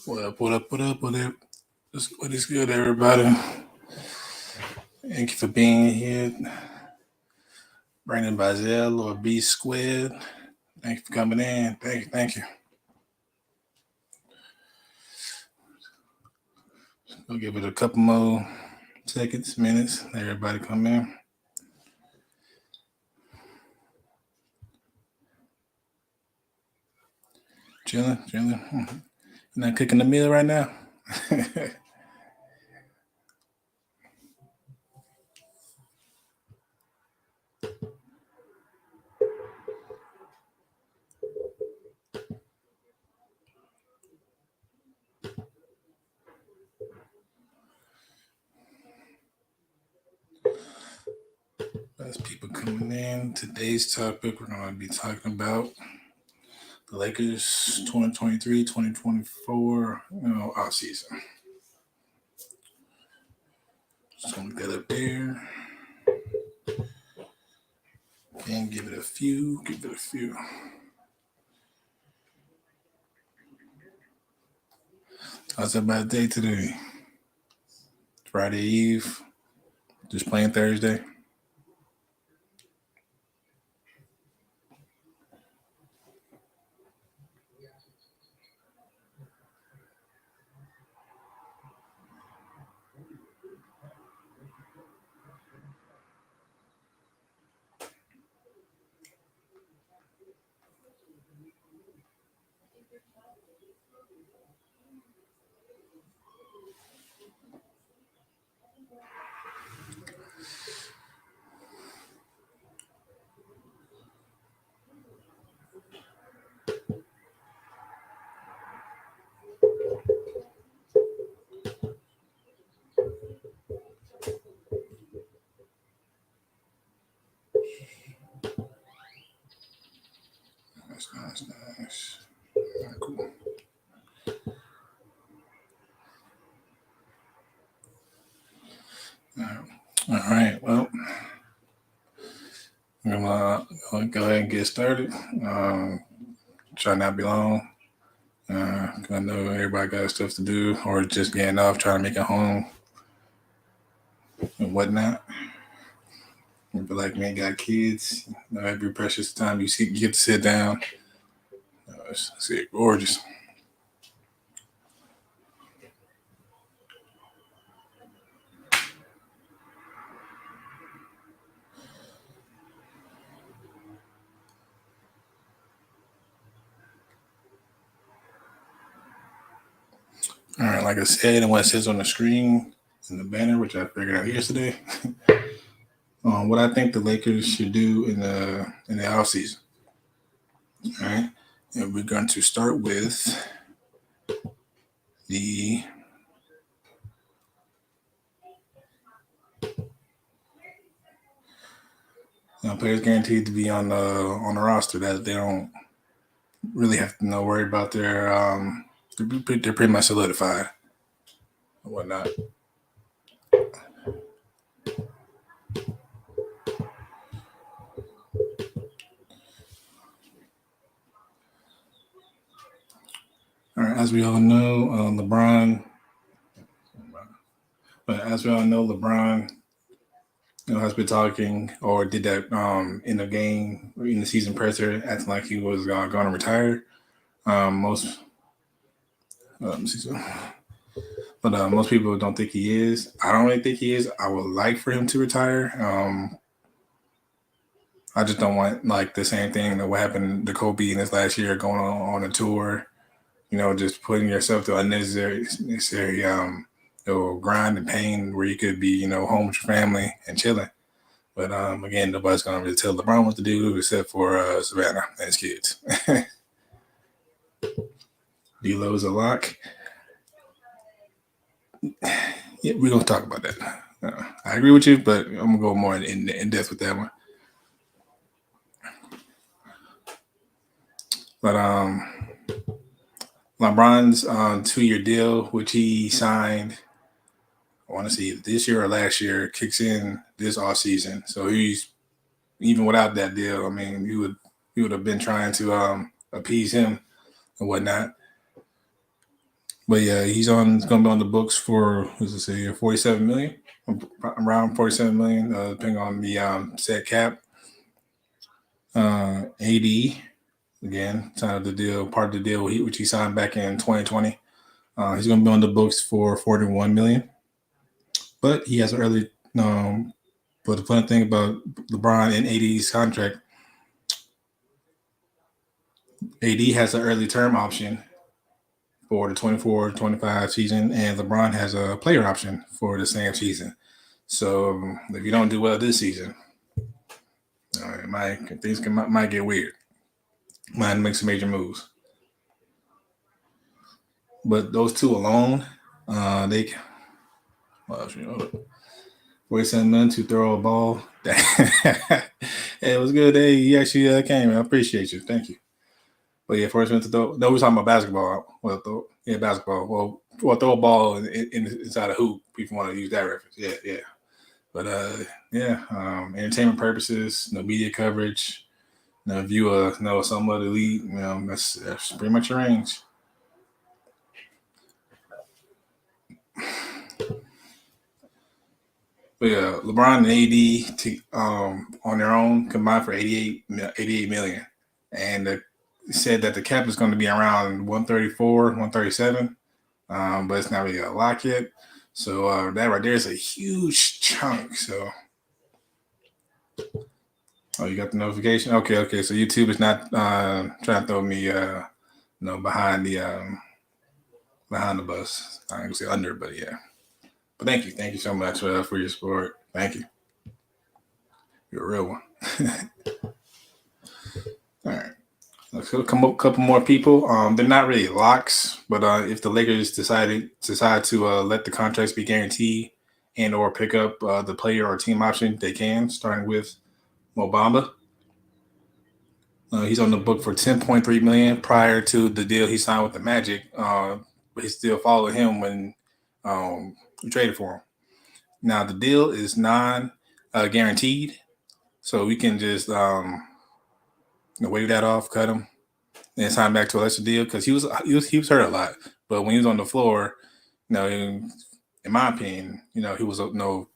What up, what up, what up, what up? What is good, everybody? Thank you for being here. Brandon Bazell or B Squared. Thank you for coming in. Thank you. We'll give it a couple more seconds, minutes. Let everybody come in. Chilling. You're not cooking the meal right now? As people coming in, today's topic, we're going to be talking about the Lakers 2023-2024, offseason. Just going to get up there. And give it a few. How's everybody's day today? Friday Eve. Just playing Thursday. Nice. Cool. All right. Well, I'm gonna go ahead and get started. Try not to be long. I know everybody got stuff to do, or just getting off, trying to make it home and whatnot. But like me, got kids. Every precious time you get to sit down. It's gorgeous. All right, like I said, and what it says on the screen in the banner, which I figured out yesterday, what I think the Lakers should do in the offseason. All right, and we're going to start with the players guaranteed to be on the roster that they don't really have to worry about their they're pretty much solidified and whatnot. All right, as we all know, LeBron. But as we all know, LeBron, has been talking or did that in the game in the season presser, acting like he was going to retire. Most people don't think he is. I don't really think he is. I would like for him to retire. I just don't want like the same thing that what happened to Kobe in his last year, going on a tour. Just putting yourself through unnecessary grind and pain where you could be, home with your family and chilling. But again, nobody's gonna really tell LeBron what to do except for Savannah and his kids. D'Lo's a lock. Yeah, we're gonna talk about that. I agree with you, but I'm gonna go more in depth with that one. But LeBron's 2-year deal, which he signed, I want to see this year or last year, kicks in this off season. So he's even without that deal. I mean, he would have been trying to appease him and whatnot. But yeah, he's going to be on the books for, what's it say, 47 million, around 47 million, depending on the set cap. AD, again, signed the deal, part of the deal which he signed back in 2020. He's going to be on the books for 41 million, but he has an early. But the fun thing about LeBron and AD's contract, AD has an early term option for the 24-25 season, and LeBron has a player option for the same season. So if you don't do well this season, things might get weird. Might make some major moves. But those two alone, they. Well, 47 million to throw a ball. Hey, it was good. Hey, you actually came. I appreciate you. Thank you. But yeah, 47 million to throw. No, we're talking about basketball. Well, basketball. Well, throw a ball inside a hoop. People want to use that reference. Yeah. But entertainment purposes, no media coverage. If you know some other league, that's pretty much your range. But yeah, LeBron and AD on their own combined for 88 million, and said that the cap is going to be around 134, 137, but it's not really a lock yet. So that right there is a huge chunk. So, you got the notification? Okay. So YouTube is not trying to throw me, behind the bus. I ain't gonna say under, but yeah. But thank you so much for your support. Thank you. You're a real one. All right. Let's come up a couple more people. They're not really locks, but if the Lakers decide to let the contracts be guaranteed and or pick up the player or team option, they can, starting with Mo Bamba. He's on the book for 10.3 million prior to the deal he signed with the Magic. But he still followed him when we traded for him. Now the deal is non-guaranteed, so we can just wave that off, cut him, and sign back to a lesser deal because he was hurt a lot. But when he was on the floor, in my opinion, he was no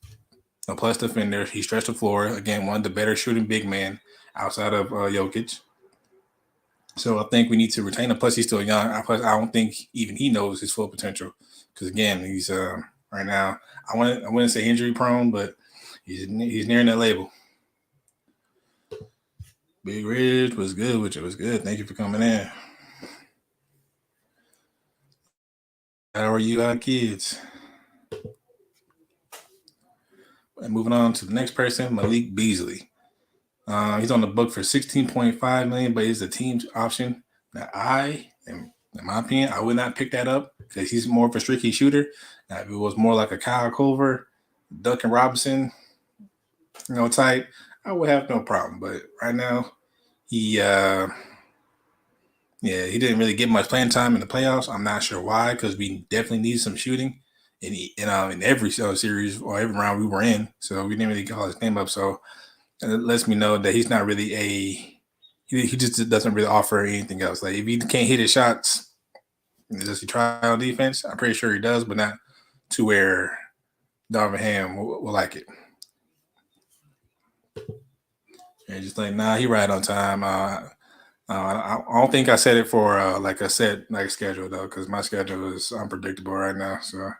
plus defender. He stretched the floor again, one of the better shooting big men outside of Jokic. So I think we need to retain him. Plus, he's still young. Plus, I don't think even he knows his full potential because again, he's right now. I wouldn't say injury prone, but he's nearing that label. Big Ridge was good, which it was good. Thank you for coming in. How are you, kids? And moving on to the next person, Malik Beasley. He's on the book for 16.5 million, but it's a team's option. Now, in my opinion, I would not pick that up because he's more of a streaky shooter. Now, if it was more like a Kyle Culver, Duncan Robinson, type, I would have no problem. But right now, he didn't really get much playing time in the playoffs. I'm not sure why, because we definitely need some shooting in every series or every round we were in. So we didn't really call his name up. So it lets me know that he's not really he just doesn't really offer anything else. Like if he can't hit his shots, does he try on defense? I'm pretty sure he does, but not to where Darvin Ham will like it. And just like, he right on time. I don't think I set it for like a set schedule though, because my schedule is unpredictable right now. So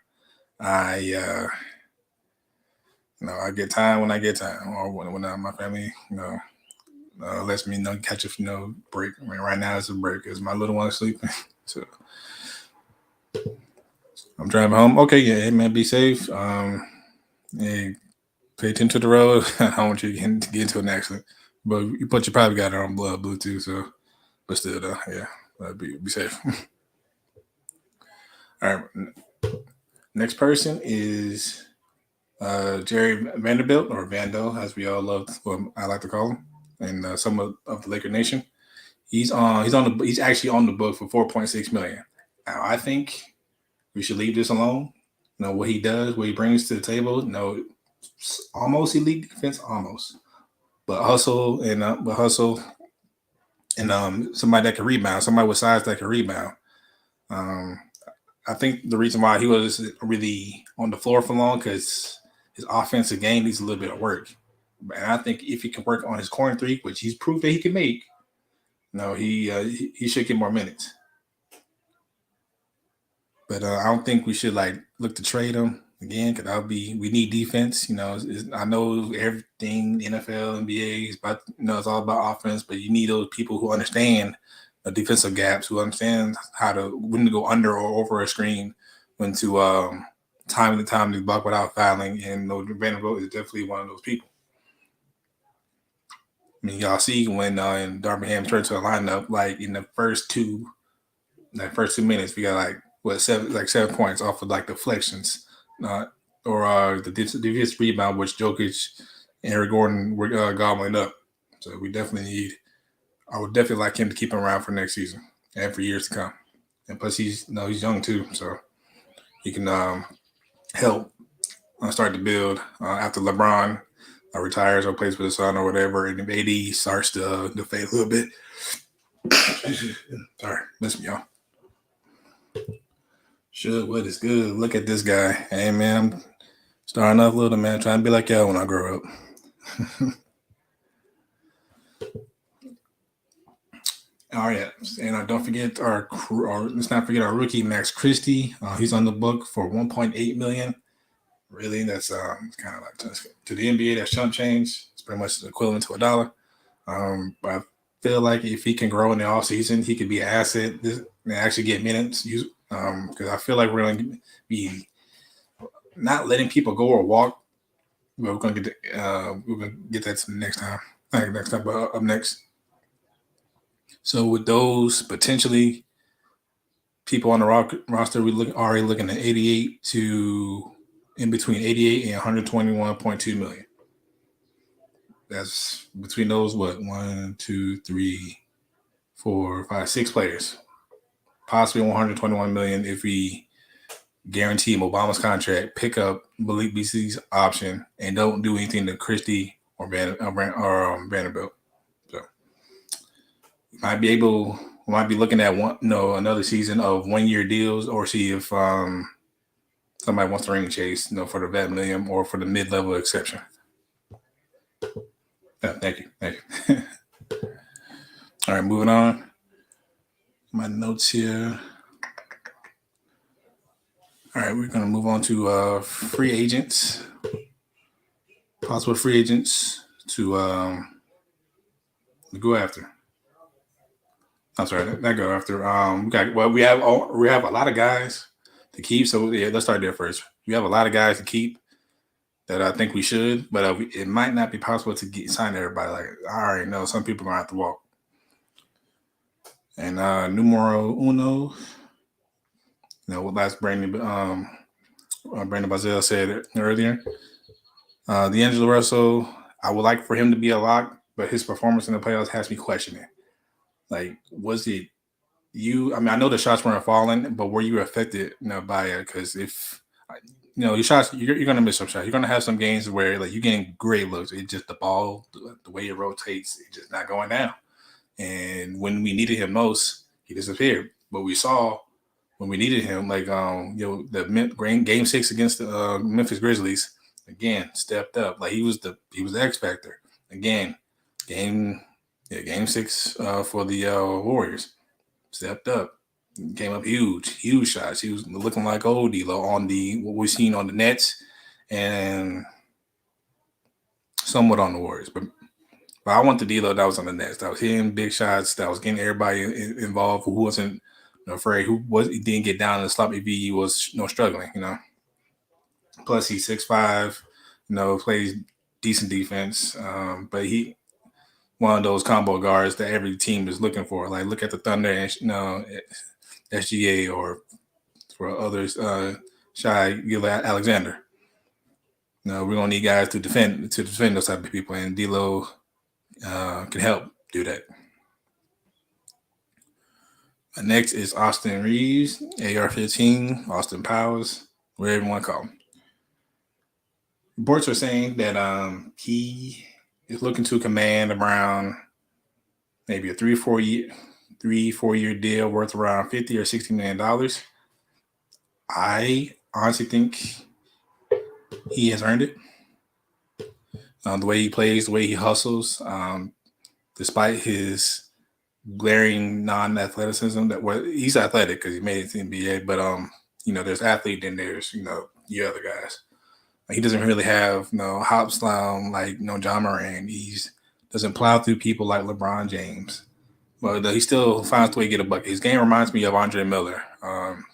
I get time when I get time, or when my family lets me catch a break. I mean, right now it's a break because my little one is sleeping. So I'm driving home. Okay, yeah, hey man, be safe. Hey, pay attention to the road. I don't want you to get into an accident. But you probably got it on Bluetooth, so but still though, yeah. Be safe. All right. Next person is Jerry Vanderbilt, or Vando, as we all love. Well, I like to call him, and some of the Laker Nation. He's actually on the book for 4.6 million. Now I think we should leave this alone. What he does, what he brings to the table. Almost elite defense, almost, but hustle and somebody that can rebound, somebody with size that can rebound. I think the reason why he was really on the floor for long because his offensive game needs a little bit of work. And I think if he can work on his corner three, which he's proved that he can make, no, he should get more minutes. But I don't think we should like look to trade him again because we need defense. I know everything NFL, NBA is about. It's all about offense, but you need those people who understand the defensive gaps, who understand when to go under or over a screen, when to time to block without fouling. And Vanderbilt is definitely one of those people. I mean, y'all see when in Birmingham turned to a lineup, like in the first 2 minutes, we got 7 points off of like deflections, or the defensive rebound, which Jokic and Eric Gordon were gobbling up. So we definitely need. I would definitely like him to keep him around for next season and for years to come. And plus, he's young too, so he can help start to build after LeBron retires or plays for the Sun or whatever, and if AD starts to fade a little bit. Sorry, miss me, y'all. Sure, what is good? Look at this guy. Hey, man, I'm starting off little, man, trying to be like y'all when I grow up. All right, and don't forget let's not forget our rookie Max Christie. He's on the book for $1.8 million. Really, that's kind of like to the NBA. That's chump change. It's pretty much equivalent to $1. But I feel like if he can grow in the off season, he could be an asset and actually get minutes. Because I feel like we're going to be not letting people go or walk. But we're going to get that to the next time. Next time, up next. So with those potentially people on the roster, already looking at 88 to in between 88 and 121.2 million. That's between those 1, 2, 3, 4, 5, 6 players. Possibly 121 million if we guarantee him Obama's contract, pick up Malik Beasley's option, and don't do anything to Christie or Vanderbilt. So we might be looking at another season of 1-year deals, or see if somebody wants to ring chase, for the vet million or for the mid-level exception. Thank you. All right, moving on. My notes here. All right, we're going to move on to free agents. Possible free agents to go after. I'm sorry, not go after. We have a lot of guys to keep. So yeah, let's start there first. We have a lot of guys to keep that I think we should, but it might not be possible to sign everybody. Like I already know, some people are gonna have to walk. And numero uno, what last Brandon Bazell said earlier. D'Angelo Russell, I would like for him to be a lock, but his performance in the playoffs has me questioning. Like, was it you? I mean, I know the shots weren't falling, but were you affected, by it? Because if your shots, you're gonna miss some shots. You're gonna have some games where you're getting great looks. It's just the ball, the way it rotates, it's just not going down. And when we needed him most, he disappeared. But we saw when we needed him, the game 6 against the Memphis Grizzlies, again stepped up. Like he was the X factor. Again, game 6 for the Warriors, stepped up, came up huge shots. He was looking like old D'Lo on what we've seen on the Nets and somewhat on the Warriors, but I want the D'Lo that was on the Nets. That was hitting big shots. That was getting everybody involved who wasn't afraid. He didn't get down in the sloppy V. He was struggling. Plus he's 6'5", plays decent defense. But he one of those combo guards that every team is looking for. Like look at the Thunder and SGA, or for others, Shai Alexander. We're gonna need guys to defend those type of people, and D'Lo can help do that. Next is Austin Reeves, AR-15, Austin Powers, whatever you want to call him. Reports are saying that he is looking to command around maybe a 3-4 year deal worth around $50 or $60 million. I honestly think he has earned it. The way he plays, the way he hustles, despite his glaring non-athleticism. He's athletic because he made it to the NBA, but there's athlete and there's the other guys. Like, he doesn't really have hop slam like John Moran. He's doesn't plow through people like LeBron James. But he still finds a way to get a bucket. His game reminds me of Andre Miller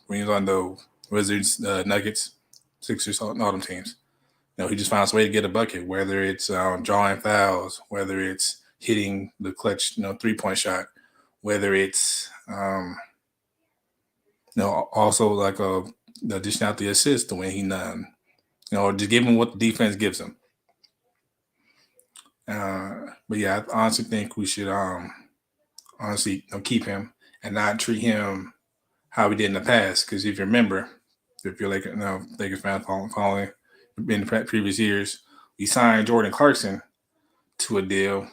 when he was on the Wizards, Nuggets, Sixers, all them teams. He just finds a way to get a bucket, whether it's drawing fouls, whether it's hitting the clutch, 3-point shot, whether it's also like dishing out the assist when he just give him what the defense gives him. But yeah, I honestly think we should honestly keep him and not treat him how we did in the past. Because if you remember, if you're Lakers fan following in the previous years, we signed Jordan Clarkson to a deal,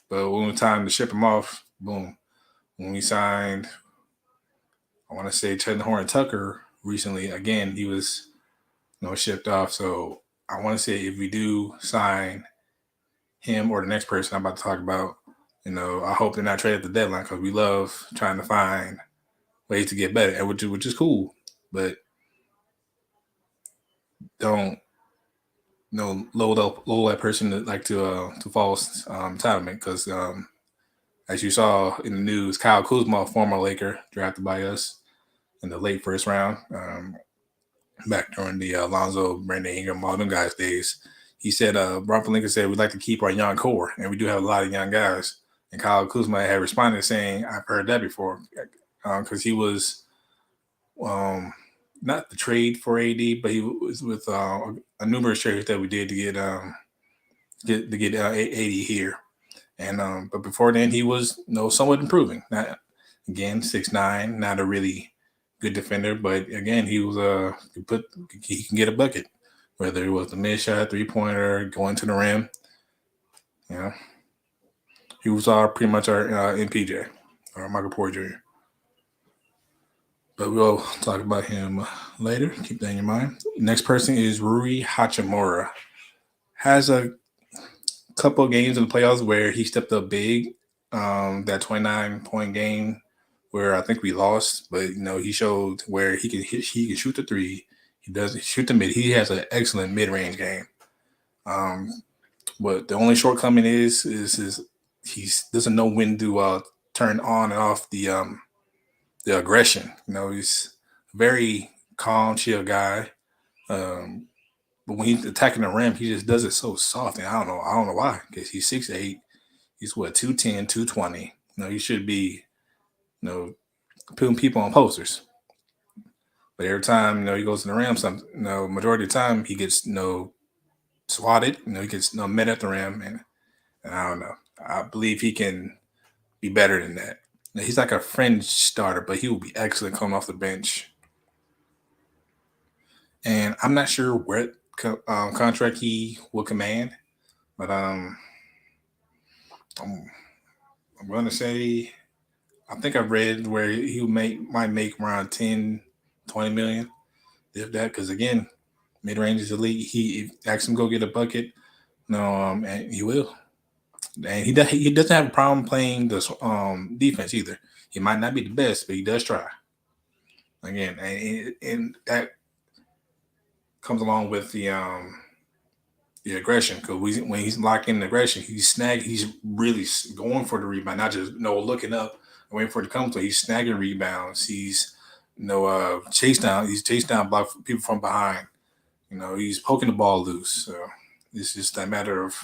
but when it was time to ship him off, boom. When we signed, I want to say Chet Horn Tucker recently, again, he was shipped off. So I want to say if we do sign him or the next person I'm about to talk about, I hope they're not traded at the deadline because we love trying to find ways to get better, and which is cool, but don't load that person to false entitlement because as you saw in the news, Kyle Kuzma, former Laker, drafted by us in the late first round, back during the Alonzo, Brandon Ingram, all them guys days. He said, Rob Pelinka said, we'd like to keep our young core, and we do have a lot of young guys. And Kyle Kuzma had responded saying, I've heard that before, because he was not the trade for AD, but he was with a numerous trades that we did to get AD here. And but before then, he was somewhat improving. Not again 6'9", not a really good defender, but again, he was he can get a bucket, whether it was the mid shot, 3-pointer, going to the rim. He was pretty much our MPJ or Michael Porter Jr. But we'll talk about him later. Keep that in your mind. Next person is Rui Hachimura. Has a couple of games in the playoffs where he stepped up big. That 29-point game where I think we lost, but he showed where he can shoot the three. He does shoot the mid. He has an excellent mid-range game. But the only shortcoming is he doesn't know when to turn on and off the aggression. He's a very calm, chill guy. But when he's attacking the rim, he just does it so soft, and I don't know why. Because he's 6'8", he's 210, 220. He should be putting people on posters. But every time he goes to the rim, majority of the time he gets swatted. He gets met at the rim, and I don't know. I believe he can be better than that. He's like a fringe starter, but he will be excellent coming off the bench. And I'm not sure what contract he will command, but I'm going to say I think I've read where he might make around 10, 20 million, if that. Because again, mid range is elite. He asks him to go get a bucket, and he will. And he doesn't have a problem playing the defense either. He might not be the best, but he does try. Again, and that comes along with the aggression, because when he's locked in the aggression, he's really going for the rebound, not just looking up and waiting for it to come to. He's snagging rebounds. He's chase down. He's chase down block people from behind. He's poking the ball loose. So it's just a matter of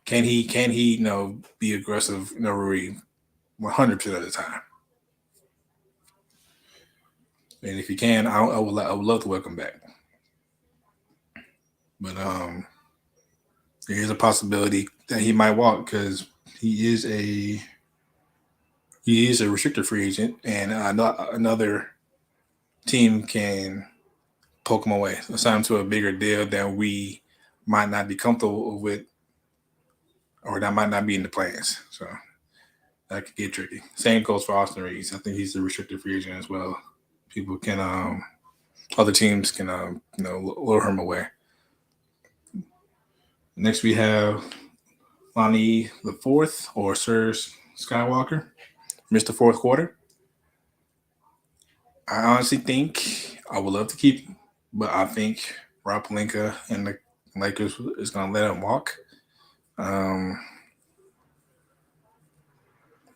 can he be aggressive? Rui 100% of the time. And if he can, I would love to welcome back. But there is a possibility that he might walk because he is a restricted free agent, and another team can poke him away, assign him to a bigger deal that we might not be comfortable with, or that might not be in the plans. So that could get tricky. Same goes for Austin Reeves. I think he's a restricted free agent as well. people can other teams can lure him away. Next we have Lonnie the Fourth or Sir Skywalker, Mr. Fourth Quarter. I honestly think I would love to keep him, but I think Rob Pelinka and the Lakers is going to let him walk. Um,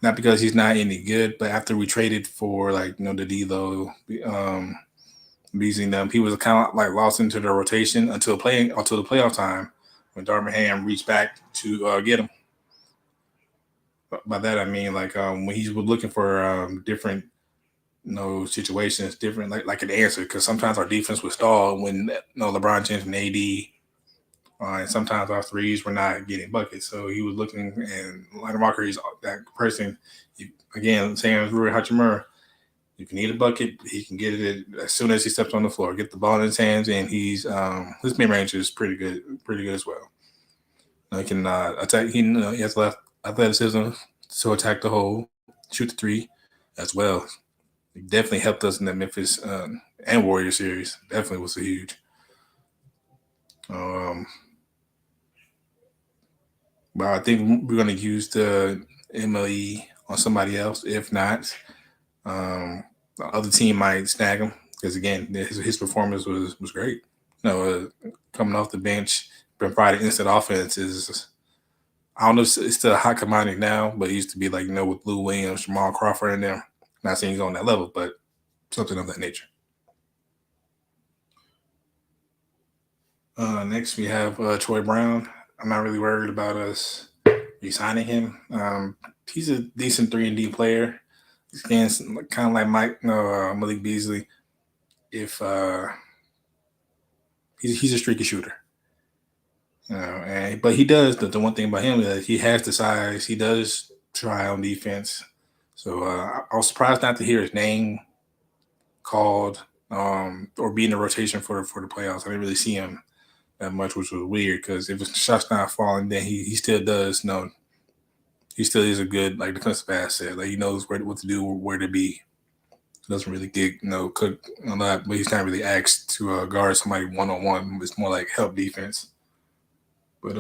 Not because he's not any good, but after we traded for like the D'Lo, Beasley, them, he was kind of like lost into the rotation until the playoff time when Darvin Ham reached back to get him. By that I mean like when he was looking for different situations, different like an answer because sometimes our defense would stall when LeBron James and AD. And sometimes our threes were not getting buckets, so he was looking and Lonnie Walker is that person. Again, same as Rui Hachimura. If you need a bucket, he can get it as soon as he steps on the floor. Get the ball in his hands, and he's his mid range is pretty good as well. He can attack. He has left athleticism to attack the hole, shoot the three as well. He definitely helped us in that Memphis and Warrior series. Definitely was a huge. Um, but I think we're going to use the MLE on somebody else. If not, the other team might snag him because again, his performance was great. Coming off the bench, providing instant offense is. I don't know if it's still a hot commodity now, but it used to be like with Lou Williams, Jamal Crawford in there. Not saying he's on that level, but something of that nature. Next, we have Troy Brown. I'm not really worried about us re-signing him. He's a decent 3-and-D player. He's kind of like Malik Beasley. If he's a streaky shooter, but he does the one thing about him is that he has the size. He does try on defense. So I was surprised not to hear his name called or be in the rotation for the playoffs. I didn't really see him that much, which was weird because if his shot's not falling, then he still does he still is a good defensive asset. Like he knows what to do, where to be. He doesn't really get cook a lot, but he's not really asked to guard somebody 1-on-1. It's more like help defense. But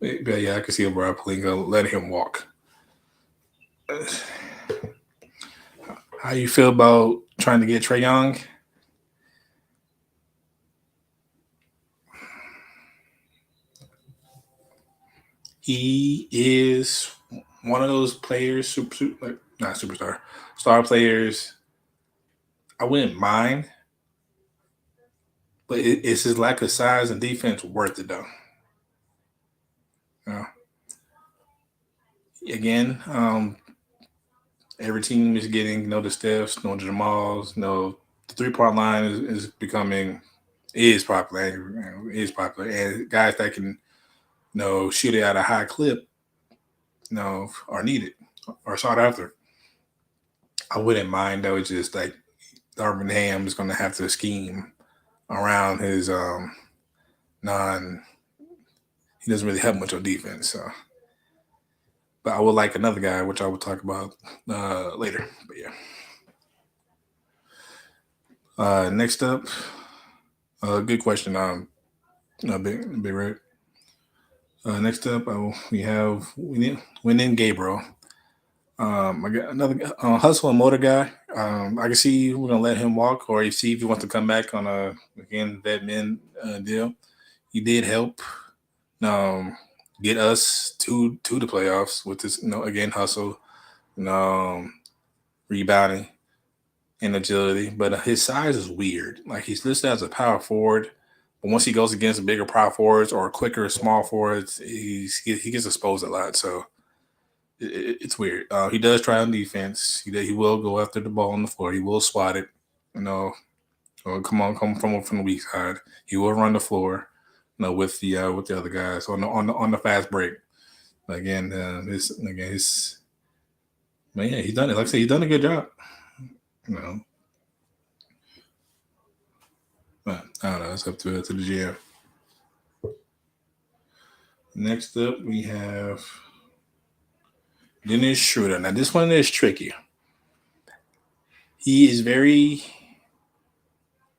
yeah, I can see Rob Pelinka letting him walk. How you feel about trying to get Trae Young? He is one of those players, not superstar, star players. I wouldn't mind, but it's his lack of size and defense worth it though. Uh, Again, every team is getting the Stephs, the Jamals, the 3-point line is becoming is popular, and guys that can shoot it at a high clip, are needed or sought after. I wouldn't mind though. It's just like Darvin Ham is going to have to scheme around his non. He doesn't really have much on defense, so. But I would like another guy, which I will talk about later. But yeah. Next up, good question. Big Red. Next up, we have Winning Gabriel. I got another hustle and motor guy. I can see we're gonna let him walk, or see if he wants to come back on a vet min deal. He did help get us to the playoffs with this, again hustle, rebounding and agility. But his size is weird. Like he's listed as a power forward, but once he goes against bigger power forwards or quicker small forwards, he gets exposed a lot. So it's weird. He does try on defense. He will go after the ball on the floor. He will spot it. Come from the weak side. He will run the floor. With the other guys on the fast break. Again, but yeah, he's done it. Like I said, he's done a good job. But I don't know. It's up to the GM. Next up, we have Dennis Schroeder. Now, this one is tricky. He is very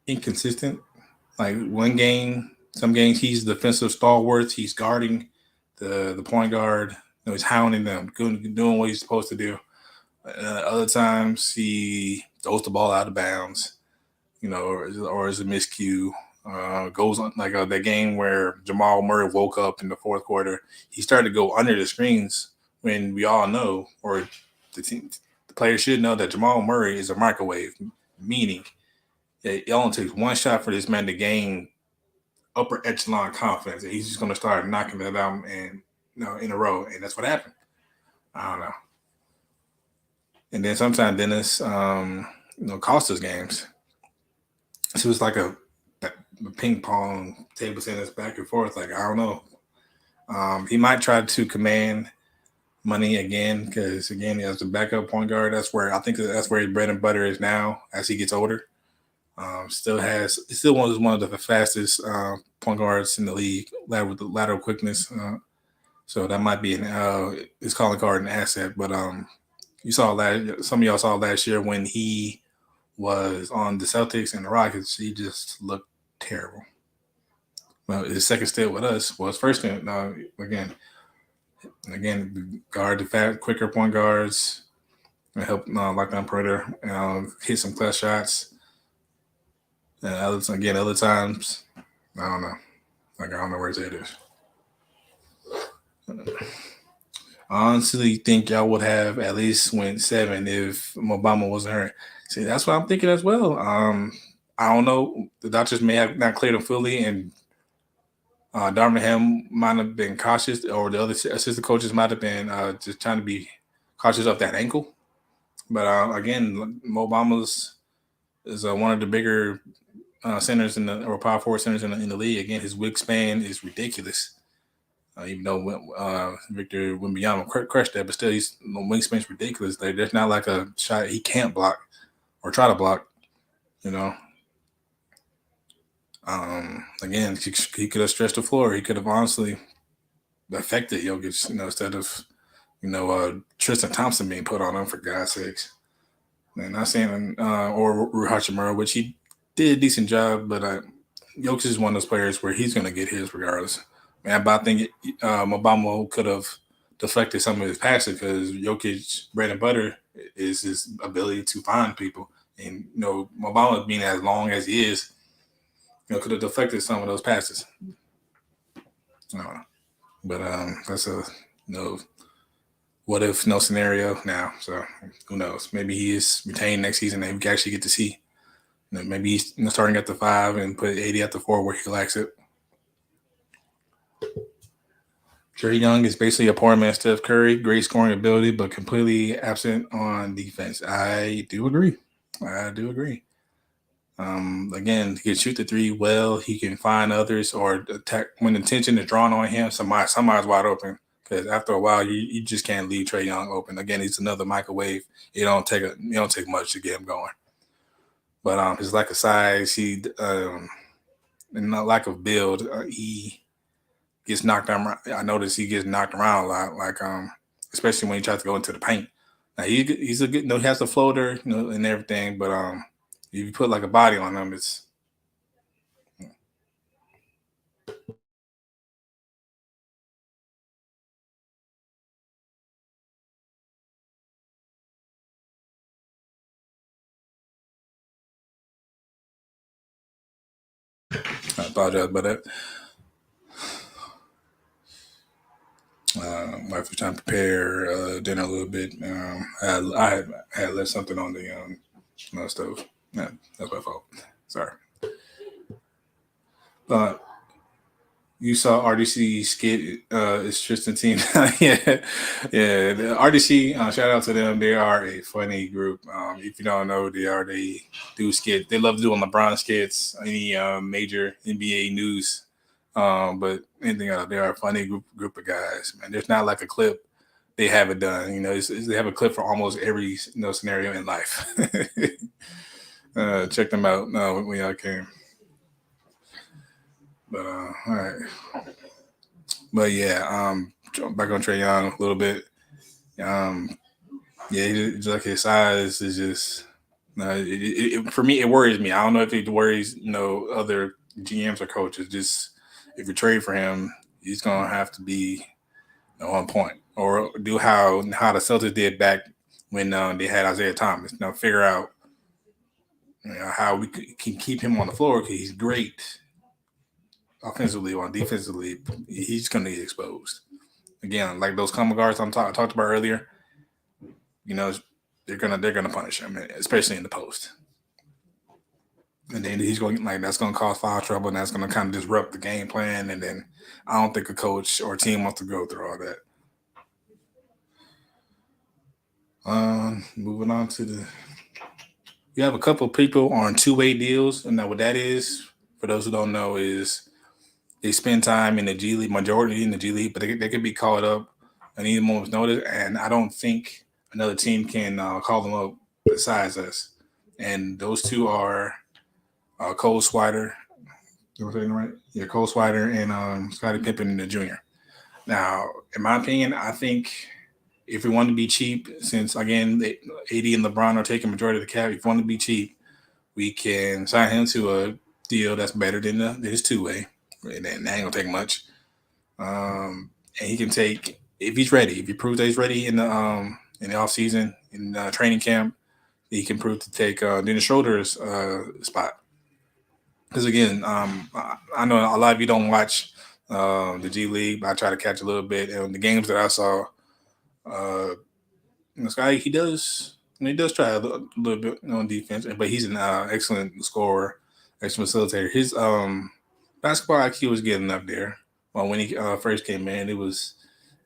inconsistent. Like one game, some games he's defensive stalwart. He's guarding the point guard. He's hounding them, doing what he's supposed to do. Other times he throws the ball out of bounds, or is a miscue. Goes on like that game where Jamal Murray woke up in the fourth quarter. He started to go under the screens when we all know, or the players should know that Jamal Murray is a microwave, meaning it only takes one shot for this man to gain upper echelon confidence, and he's just going to start knocking it out and in a row, and that's what happened. I don't know. And then sometimes Dennis, cost us games. So it was like a ping pong table tennis back and forth. Like I don't know. He might try to command money again because again, as the backup point guard, that's where his bread and butter is now as he gets older. Still one of the fastest point guards in the league with the lateral quickness. So that might be his calling card an asset. But some of y'all saw last year when he was on the Celtics and the Rockets, he just looked terrible. Well, his second stint with us was first stint. Again, guard the fast, quicker point guards, and help lockdown perimeter, hit some clutch shots. And other times, I don't know. Like I don't know where his head is. I honestly think y'all would have at least went 7 if Obama wasn't hurt. See, that's what I'm thinking as well. I don't know. The doctors may have not cleared him fully, and Darvin Ham might have been cautious, or the other assistant coaches might have been just trying to be cautious of that ankle. But again, Mo Bama's is one of the bigger centers or power forward centers in the league. Again, his wingspan is ridiculous. Even though Victor Wembanyama crushed that, but still, his wingspan's ridiculous. There's not like a shot he can't block or try to block. Again, he could have stretched the floor. He could have honestly affected Jokic, instead of, Tristan Thompson being put on him, for God's sakes. And not saying, or Rui Hachimura, which he did a decent job, but Jokic is one of those players where he's going to get his regardless. But I think Obama could have deflected some of his passes because Jokic's bread and butter is his ability to find people. And, Obama being as long as he is, could have deflected some of those passes. But that's a what if no scenario now. So who knows? Maybe he is retained next season and we can actually get to see. Maybe he's starting at the 5 and put 80 at the 4 where he likes it. Trae Young is basically a poor man Steph Curry, great scoring ability, but completely absent on defense. I do agree. Again, he can shoot the 3 well. He can find others or attack when attention is drawn on him. Somebody's wide open because after a while, you just can't leave Trae Young open. Again, he's another microwave. It don't take much to get him going. But his lack of size, and the lack of build, he gets knocked down. I notice he gets knocked around a lot, like especially when he tries to go into the paint. Now he's a good, he has the floater, and everything, but if you put like a body on him, it's I apologize about that. Wife was trying to prepare dinner a little bit. I had left something on the stove. Yeah, that's my fault. Sorry. You saw RDC skit. It's Tristan team. Yeah. The RDC. Shout out to them. They are a funny group. If you don't know, they do skits. They love doing LeBron skits. Any major NBA news. But anything else, they are a funny group of guys. Man, there's not like a clip they haven't done. They have a clip for almost every scenario in life. Check them out when y'all can. But all right. But yeah, back on Trae Young a little bit. Yeah, just like his size is just For me, it worries me. I don't know if it worries other GMs or coaches. Just if you trade for him, he's gonna have to be on point or do how the Celtics did back when they had Isaiah Thomas. Now figure out how we can keep him on the floor because he's great offensively or defensively. He's gonna get exposed again, like those combo guards I talked about earlier. You know, they're gonna punish him, especially in the post. And then he's going that's going to cause foul trouble, and that's going to kind of disrupt the game plan. And then I don't think a coach or team wants to go through all that. Moving on to you have a couple of people on two-way deals, and now what that is, for those who don't know, is they spend time in the G League, majority in the G League, but they could be called up at any moment's notice, and I don't think another team can call them up besides us. And those two are Cole Swider. Am I saying right? Yeah, Cole Swider and Scottie Pippen Jr. Now, in my opinion, I think if we want to be cheap, since again AD and LeBron are taking majority of the cap, if we want to be cheap, we can sign him to a deal that's better than his two-way. And that ain't gonna take much. And he can take if he's ready. If he proves that he's ready in the off season in training camp, he can prove to take Dennis Schroeder's spot. Because again, I know a lot of you don't watch the G League, but I try to catch a little bit. And the games that I saw, this guy he does try a little bit on defense, but he's an excellent scorer, excellent facilitator. His basketball IQ was getting up there. Well, when he first came in, it was,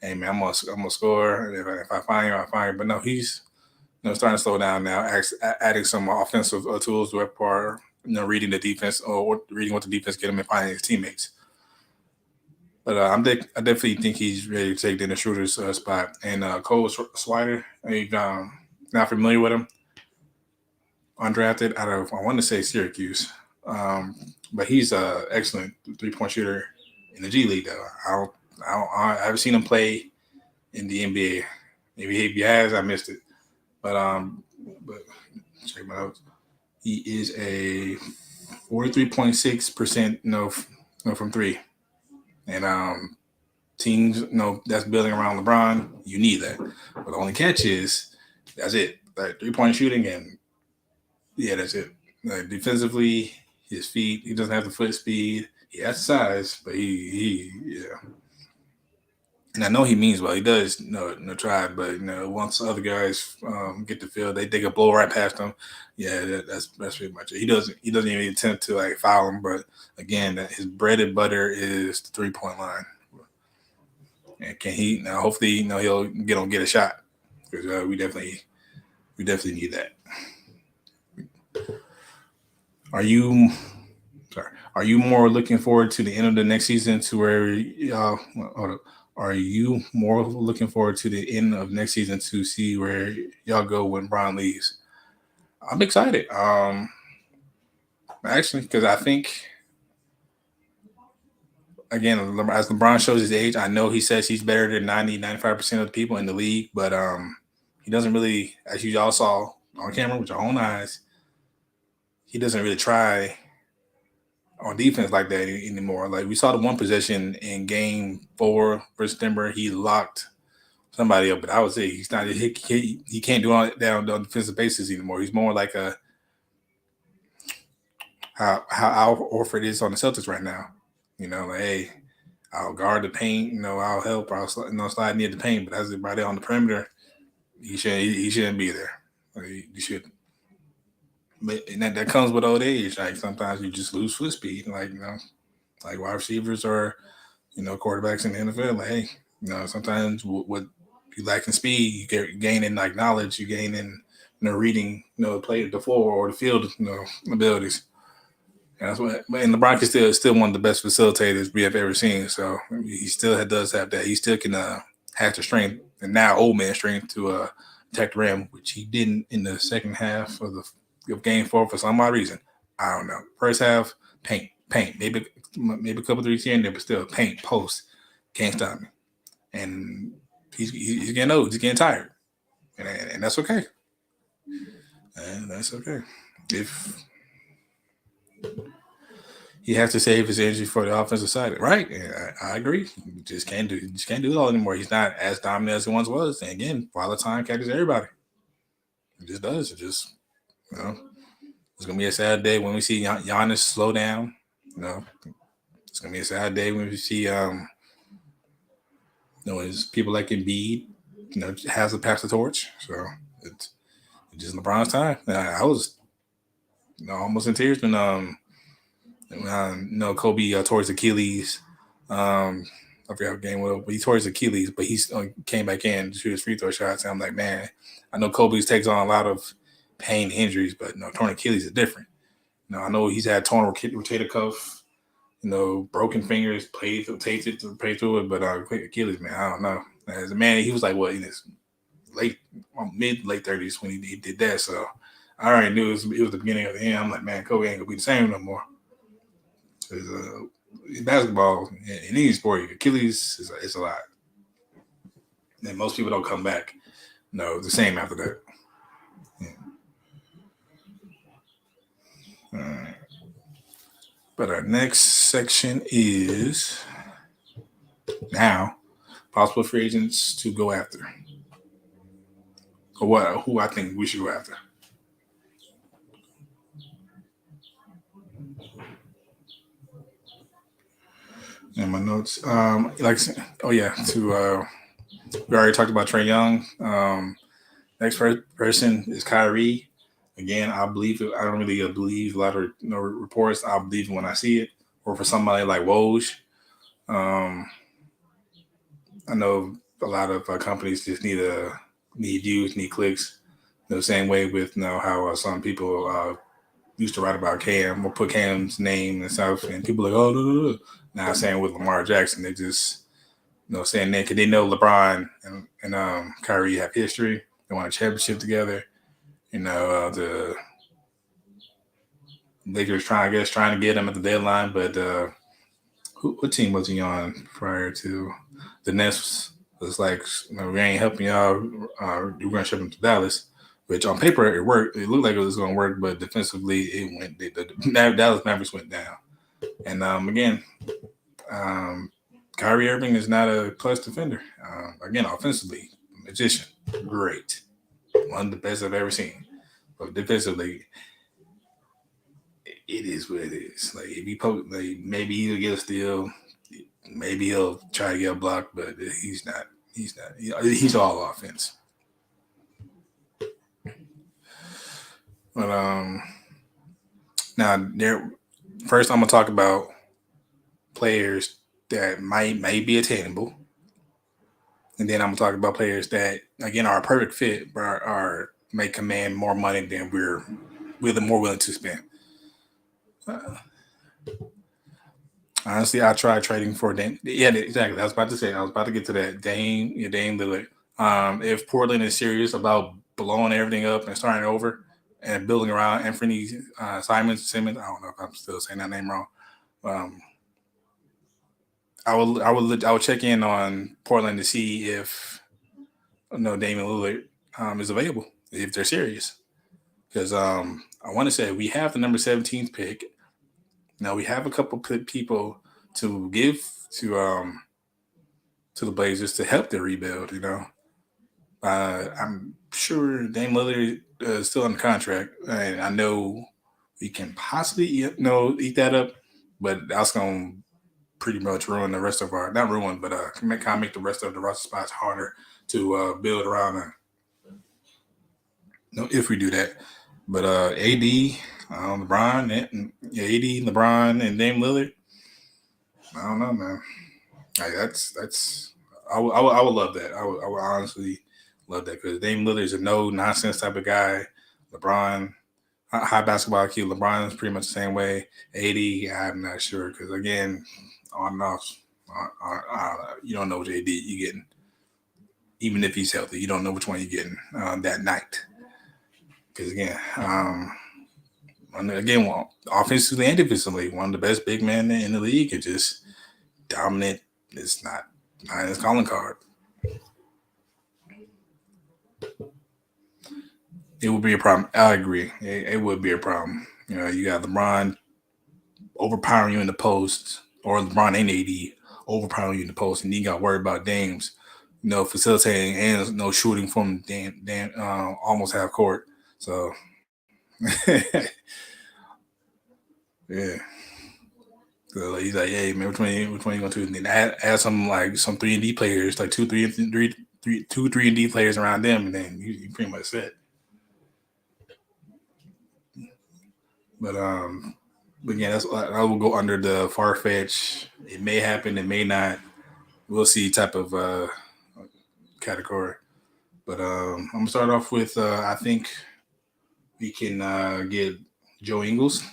hey man, I'm gonna score. If I find you, I find you. But no, he's starting to slow down now, adding some offensive tools to it, part reading the defense or reading what the defense get him and finding his teammates. But I definitely think he's ready to take Dennis Schroeder's spot. And Cole Swider, not familiar with him, undrafted out of, I want to say Syracuse. But he's an excellent three-point shooter in the G League, though. I haven't seen him play in the NBA. Maybe if he has, I missed it. But check my notes. He is a 43.6% from three. And teams that's building around LeBron, you need that. But the only catch is that's it. Like 3-point shooting, and yeah, that's it. Like defensively, his feet, he doesn't have the foot speed. He has the size, but he and I know he means well. He does try, but once other guys get the field, they can blow right past him. Yeah, that's pretty much it. He doesn't even attempt to like foul him, but again, his bread and butter is the 3-point line. And can he now? Hopefully, he'll get a shot because we definitely need that. Are you more looking forward to the end of the next season to where are you more looking forward to the end of next season to see where y'all go when Bron leaves? I'm excited. Actually, because I think again, as LeBron shows his age, I know he says he's better than 95% of the people in the league, but he doesn't really, as you all saw on camera with your own eyes, he doesn't really try on defense like that anymore. Like we saw the one possession in Game 4 versus Denver, he locked somebody up, but I would say he's not. He can't do all that on the defensive basis anymore. He's more like how Al Horford is on the Celtics right now. Like hey, I'll guard the paint. I'll help. I'll slide near the paint, but as everybody on the perimeter, he shouldn't be there. Like, he shouldn't. But and that comes with old age. Like sometimes you just lose foot speed. Like like wide receivers or quarterbacks in the NFL. Like hey, sometimes what you lack in speed, you gain in like knowledge. You gain in reading play the floor or the field abilities. And that's what. And LeBron is still one of the best facilitators we have ever seen. So he still does have that. He still can have the strength and now old man strength to attack the rim, which he didn't in the second half of Game 4 for some odd reason. I don't know. First half, paint. Maybe a couple threes here and there, but still paint, post. Can't stop me. And he's getting old. He's getting tired. And that's okay. and that's okay. If he has to save his energy for the offensive side, right? And I agree. You just can't do it all anymore. He's not as dominant as he once was. And again, Father Time catches everybody. It just does. It just you know, it's gonna be a sad day when we see Giannis slow down. You know, it's gonna be a sad day when we see his people like Embiid, has to pass the torch. So it's just LeBron's time. I was almost in tears when Kobe tore his Achilles. I forgot what game was, but he tore his Achilles, but he came back in to shoot his free throw shots. And I'm like, man, I know Kobe takes on a lot of pain injuries, but torn Achilles is different. I know he's had torn rotator cuff, broken fingers, played through it, but Achilles, man, I don't know. As a man, he was like, what, in his late 30s when he did that, so I already knew it was the beginning of the end. I'm like, man, Kobe ain't gonna be the same no more. Basketball, in any sport, Achilles is a lot, and most people don't come back. No, the same after that. Yeah. All right. But our next section is now possible free agents to go after, or who I think we should go after. And my notes, oh yeah, we already talked about Trey Young. Next person is Kyrie. Again, I believe it. I don't really believe a lot of reports. I believe it when I see it. Or for somebody like Woj, I know a lot of companies just need views, need clicks. The same way with how some people used to write about Cam or put Cam's name and stuff, and people are like, oh, no. Now saying with Lamar Jackson, they just saying that because they know LeBron and Kyrie have history. They won a championship together. The Lakers trying to get him at the deadline, but what team was he on prior to the Nets? Was like, we ain't helping y'all. We're gonna ship him to Dallas, which on paper it worked. It looked like it was gonna work, but defensively it went. The Dallas Mavericks went down, and again, Kyrie Irving is not a plus defender. Again, offensively, magician, great, one of the best I've ever seen. But defensively, it is what it is. Like if he maybe he'll get a steal, maybe he'll try to get a block, but he's not. He's not. He's all offense. But now there. First, I'm gonna talk about players that might be attainable, and then I'm gonna talk about players that again are a perfect fit, but are may command more money than we're more willing to spend. Honestly, I tried trading for Dame. Yeah, exactly. I was about to say. I was about to get to that. Dame Lillard. If Portland is serious about blowing everything up and starting over and building around Anthony Simmons. I don't know if I'm still saying that name wrong. I will check in on Portland to see if Damian Lillard is available if they're serious. Because I want to say we have the number 17th pick. Now we have a couple people to give to the Blazers to help their rebuild. I'm sure Dame Lillard is still under contract, and I know we can possibly eat that up, but that's going to pretty much ruin the rest of our not ruin, but kind of make the rest of the roster spots harder to build around. If we do that, but AD, LeBron, AD, LeBron, and Dame Lillard. I don't know, man. Like that's I would love that. I would honestly love that because Dame Lillard is a no nonsense type of guy. LeBron, high basketball IQ. LeBron is pretty much the same way. AD, I'm not sure because again, on and off, you don't know which AD you're getting. Even if he's healthy, you don't know which one you're getting that night. Because again, offensively and defensively, one of the best big men in the league is just dominant. It's not his calling card. It would be a problem. I agree. It would be a problem. You got LeBron overpowering you in the post, or LeBron and AD overpowering you in the post, and you got to worry about Dames, facilitating and shooting from almost half court. So, yeah. So he's like, hey man, which one you gonna do? And then add some 3-and-D players, like two 3-and-D players around them, and then you pretty much set. But again, I will go under the far fetch. It may happen, it may not. We'll see type of category. But I'm gonna start off with I think we can get Joe Ingles.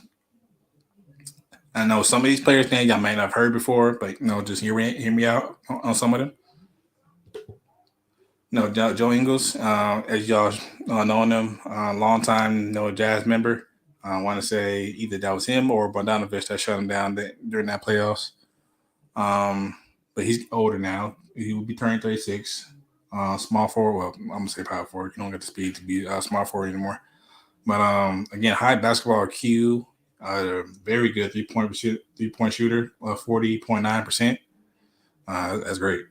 I know some of these players' names y'all might not have heard before, but just hear me out on some of them. No, Joe Ingles, as y'all know him, long time Jazz member. I want to say either that was him or Bogdanovich that shut him down during that playoffs. But he's older now. He will be turning 36. Small forward. Well, I'm gonna say power forward. You don't get the speed to be small forward anymore. But again, high basketball IQ. Very good 3-point shooter. 40.9%. That's great.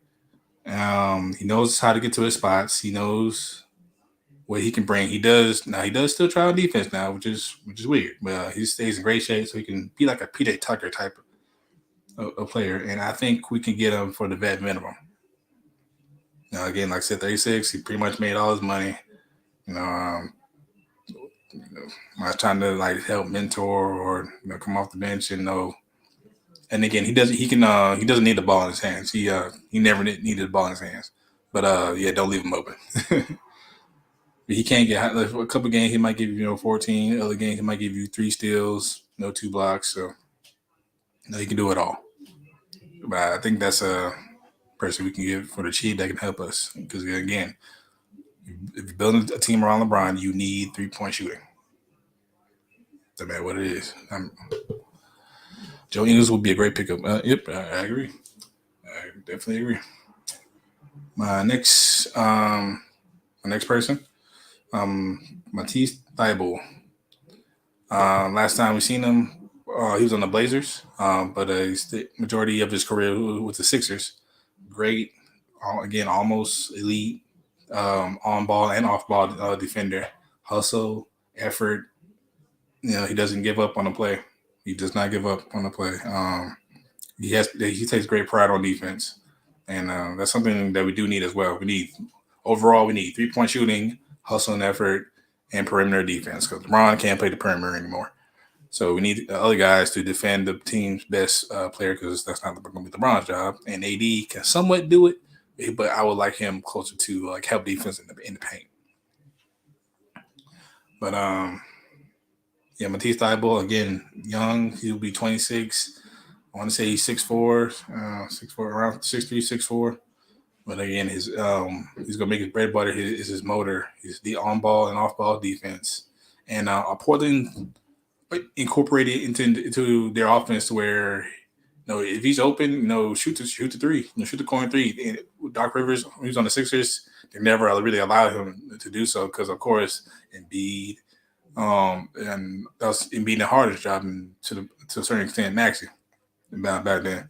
He knows how to get to his spots. He knows what he can bring. He does still try on defense now, which is weird. But he stays in great shape, so he can be like a PJ Tucker type of player. And I think we can get him for the vet minimum. Now, again, like I said, 36. He pretty much made all his money. I was trying to like help mentor or come off the bench and know. And again, he doesn't need the ball in his hands. He never needed the ball in his hands. But yeah, don't leave him open. He can't get like, a couple games. He might give you 14. Other games he might give you 3 steals, 2 blocks. So he can do it all. But I think that's a person we can get for the cheap that can help us. Because again, if you're building a team around LeBron, you need 3-point shooting. No matter what it is. Joe Ingles would be a great pickup. Yep, I agree. I definitely agree. My next person, Matisse Thybulle. Last time we seen him, he was on the Blazers, but the majority of his career was the Sixers. Great, again, almost elite on ball and off ball defender. Hustle, effort. He doesn't give up on the play. He does not give up on the play. He takes great pride on defense, and that's something that we do need as well. We need 3-point shooting, hustle and effort, and perimeter defense because LeBron can't play the perimeter anymore. So we need the other guys to defend the team's best player because that's not going to be LeBron's job. And AD can somewhat do it, but I would like him closer to like help defense in the paint. But yeah, Matisse Thybulle, again, young. He'll be 26. I want to say he's 6'4", 6'4", around 6'3", 6'4". But again, he's gonna make his bread and butter. Is his motor. He's the on ball and off ball defense, and Portland incorporated into their offense where if he's open, shoot the three, shoot the corner three. And Doc Rivers, who's on the Sixers, they never really allowed him to do so because of course Embiid. And that was Embiid the hardest job to a certain extent, Maxey, back then.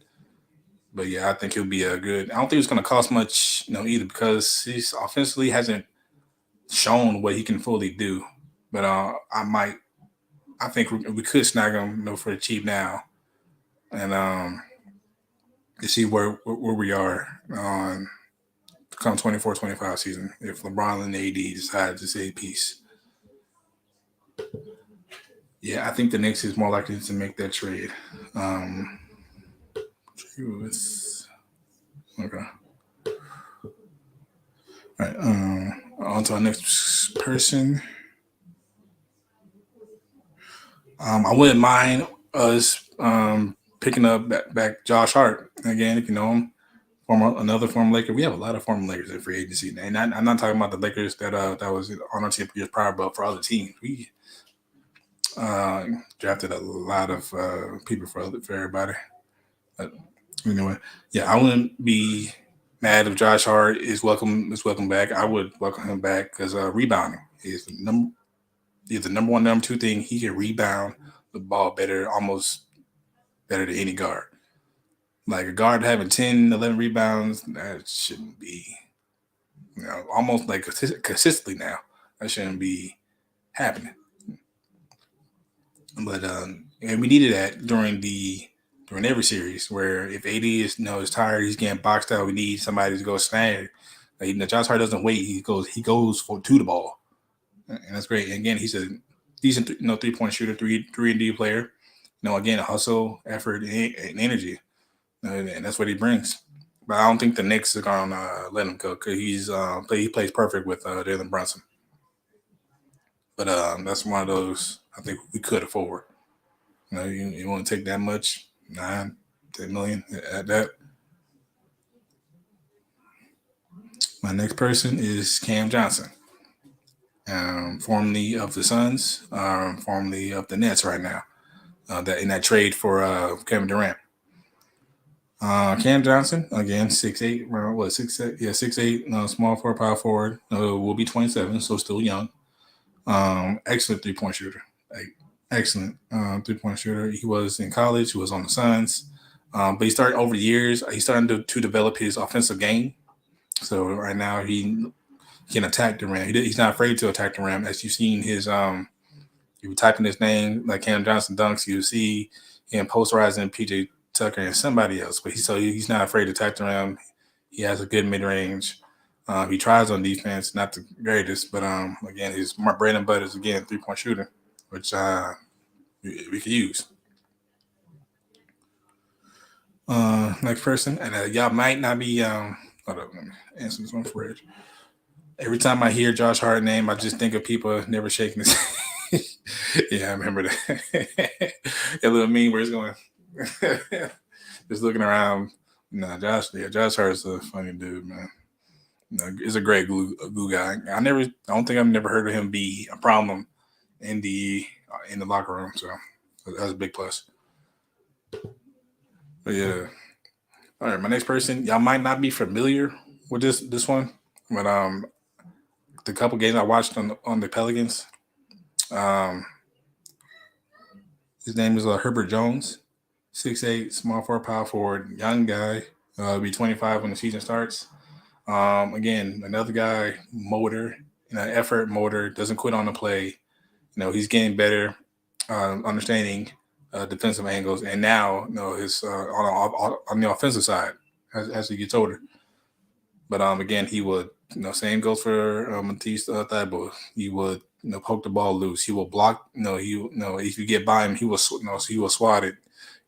But yeah, I think he'll be a good. I don't think it's going to cost much, either because he's offensively hasn't shown what he can fully do. But I think we could snag him, for the cheap now, and to see where we are on come 24-25 season if LeBron and AD decide to say peace. Yeah, I think the Knicks is more likely to make that trade. Okay. All right. On to our next person. I wouldn't mind us picking up back Josh Hart again. If you know him, another former Laker. We have a lot of former Lakers in free agency, and I'm not talking about the Lakers that was on our team years prior, but for other teams, we drafted a lot of people for everybody. But anyway, yeah, I wouldn't be mad if Josh Hart is welcome back. I would welcome him back because rebounding is either number one, number two thing. He can rebound the ball better, almost better than any guard. Like a guard having 10, 11 rebounds, that shouldn't be, almost like consistently now. That shouldn't be happening. But and we needed that during every series where if AD is tired, he's getting boxed out. We need somebody to go snag. Like, Josh Hart doesn't wait. He goes to the ball, and that's great. And again, he's a decent 3-point shooter, three and D player. Again, hustle, effort, and energy, and that's what he brings. But I don't think the Knicks are gonna let him go because he plays perfect with Jalen Brunson. But that's one of those I think we could afford. You want to take that much, 9, 10 million at that. My next person is Cam Johnson, formerly of the Suns, formerly of the Nets right now. That in that trade for Kevin Durant. Cam Johnson, again, 6'8", what 6'8"? Yeah, 6'8", small forward, power forward. Will be 27, so still young. Excellent 3-point shooter. Excellent 3-point shooter. He was in college. He was on the Suns. But he started over the years. He's starting to develop his offensive game. So right now he can attack the rim. He's not afraid to attack the rim. As you've seen his you type in his name like Cam Johnson dunks, you see him posterizing PJ Tucker and somebody else. But he's not afraid to attack the rim. He has a good mid range. He tries on defense, not the greatest, but again, his bread and butter is again 3-point shooter, which we could use. Next person, and y'all might not be. Hold up, let me answer this one for Reg. Every time I hear Josh Hart name, I just think of people never shaking his. Yeah, I remember that. That little meme where he's going, just looking around. Josh Hart's a funny dude, man. He's a great glue guy. I don't think I've never heard of him be a problem in the locker room. So that's a big plus. But yeah. All right, my next person, y'all might not be familiar with this one, but the couple games I watched on the Pelicans, his name is Herbert Jones, 6'8", small forward, power forward, young guy. Will be 25 when the season starts. Again, another guy, motor, effort, motor, doesn't quit on the play. He's getting better, understanding defensive angles, and now his on the offensive side as he gets older. But again, he would same goes for Matisse Thybulle. He would poke the ball loose. He will block. If you get by him, he will he will swat it.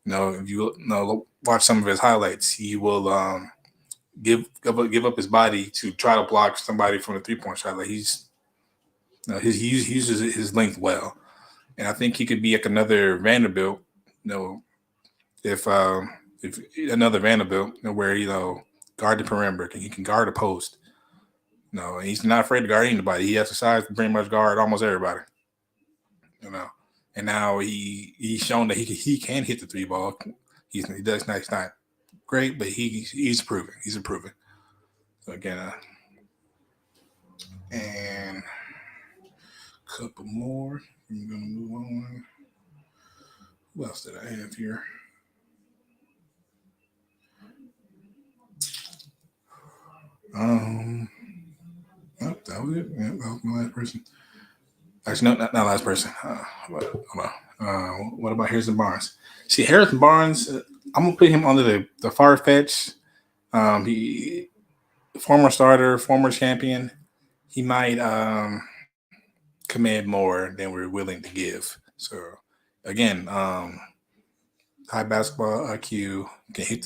If you watch some of his highlights, he will give up his body to try to block somebody from the 3-point shot. Like he uses his length well, and I think he could be like another Vanderbilt. If another Vanderbilt, where guard the perimeter, he can guard the post. No, he's not afraid to guard anybody. He has the size to pretty much guard almost everybody. And now he's shown that he can hit the 3 ball. He's not great, but he's proven. He's improving. So again, and a couple more. I'm gonna move on. Who else did I have here? Nope, that was it. Yeah, that was my last person. Actually, no, not last person. What about Harrison Barnes? See, Harrison Barnes, I'm gonna put him under the far fetch. He former starter, former champion. He might command more than we're willing to give. So again, high basketball IQ, can hit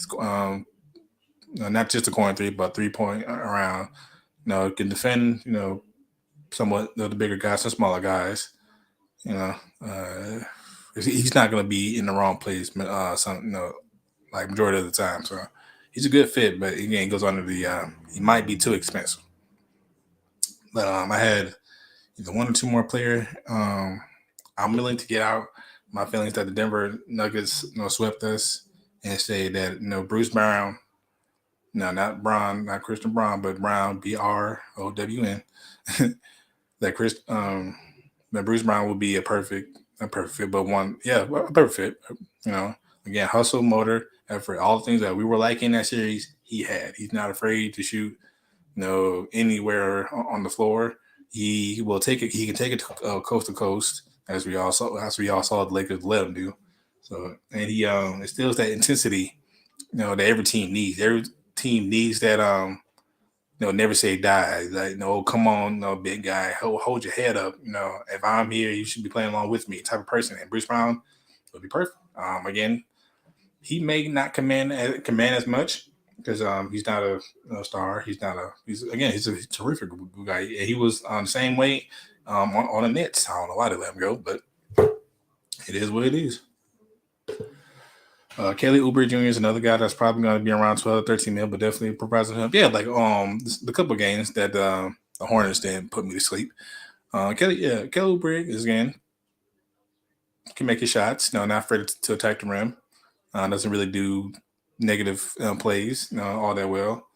not just a corner 3, but 3-point around. Can defend. Somewhat the bigger guys, some smaller guys. He's not going to be in the wrong place. Like majority of the time. So he's a good fit, but again, he goes under the. He might be too expensive. But I had either one or two more player. I'm willing to get out my feelings that the Denver Nuggets swept us and say that Bruce Brown. No, not Braun, not Christian Braun, but Brown, Brown. That But Bruce Brown would be a perfect fit, but a perfect fit. Again, hustle, motor, effort, all the things that we were liking in that series, he had. He's not afraid to shoot, anywhere on the floor. He will take it. He can take it coast to coast, as we all saw. As we all saw the Lakers let him do. So, and he instills that intensity, that every team needs. Every team needs that. Never say die. Like, no, come on, no, big guy, hold your head up. If I'm here, you should be playing along with me, type of person. And Bruce Brown would be perfect. Again, he may not command as much because he's not a star. He's not a. He's a terrific guy. He was on the same way on the Nets. I don't know why they let him go, but it is what it is. Kelly Oubre Jr. is another guy that's probably going to be around 12, 13 mil, but definitely provides him. Yeah, like the couple of games that the Hornets didn't put me to sleep. Kelly Oubre is again can make his shots. Not afraid to attack the rim. Doesn't really do negative plays, all that well,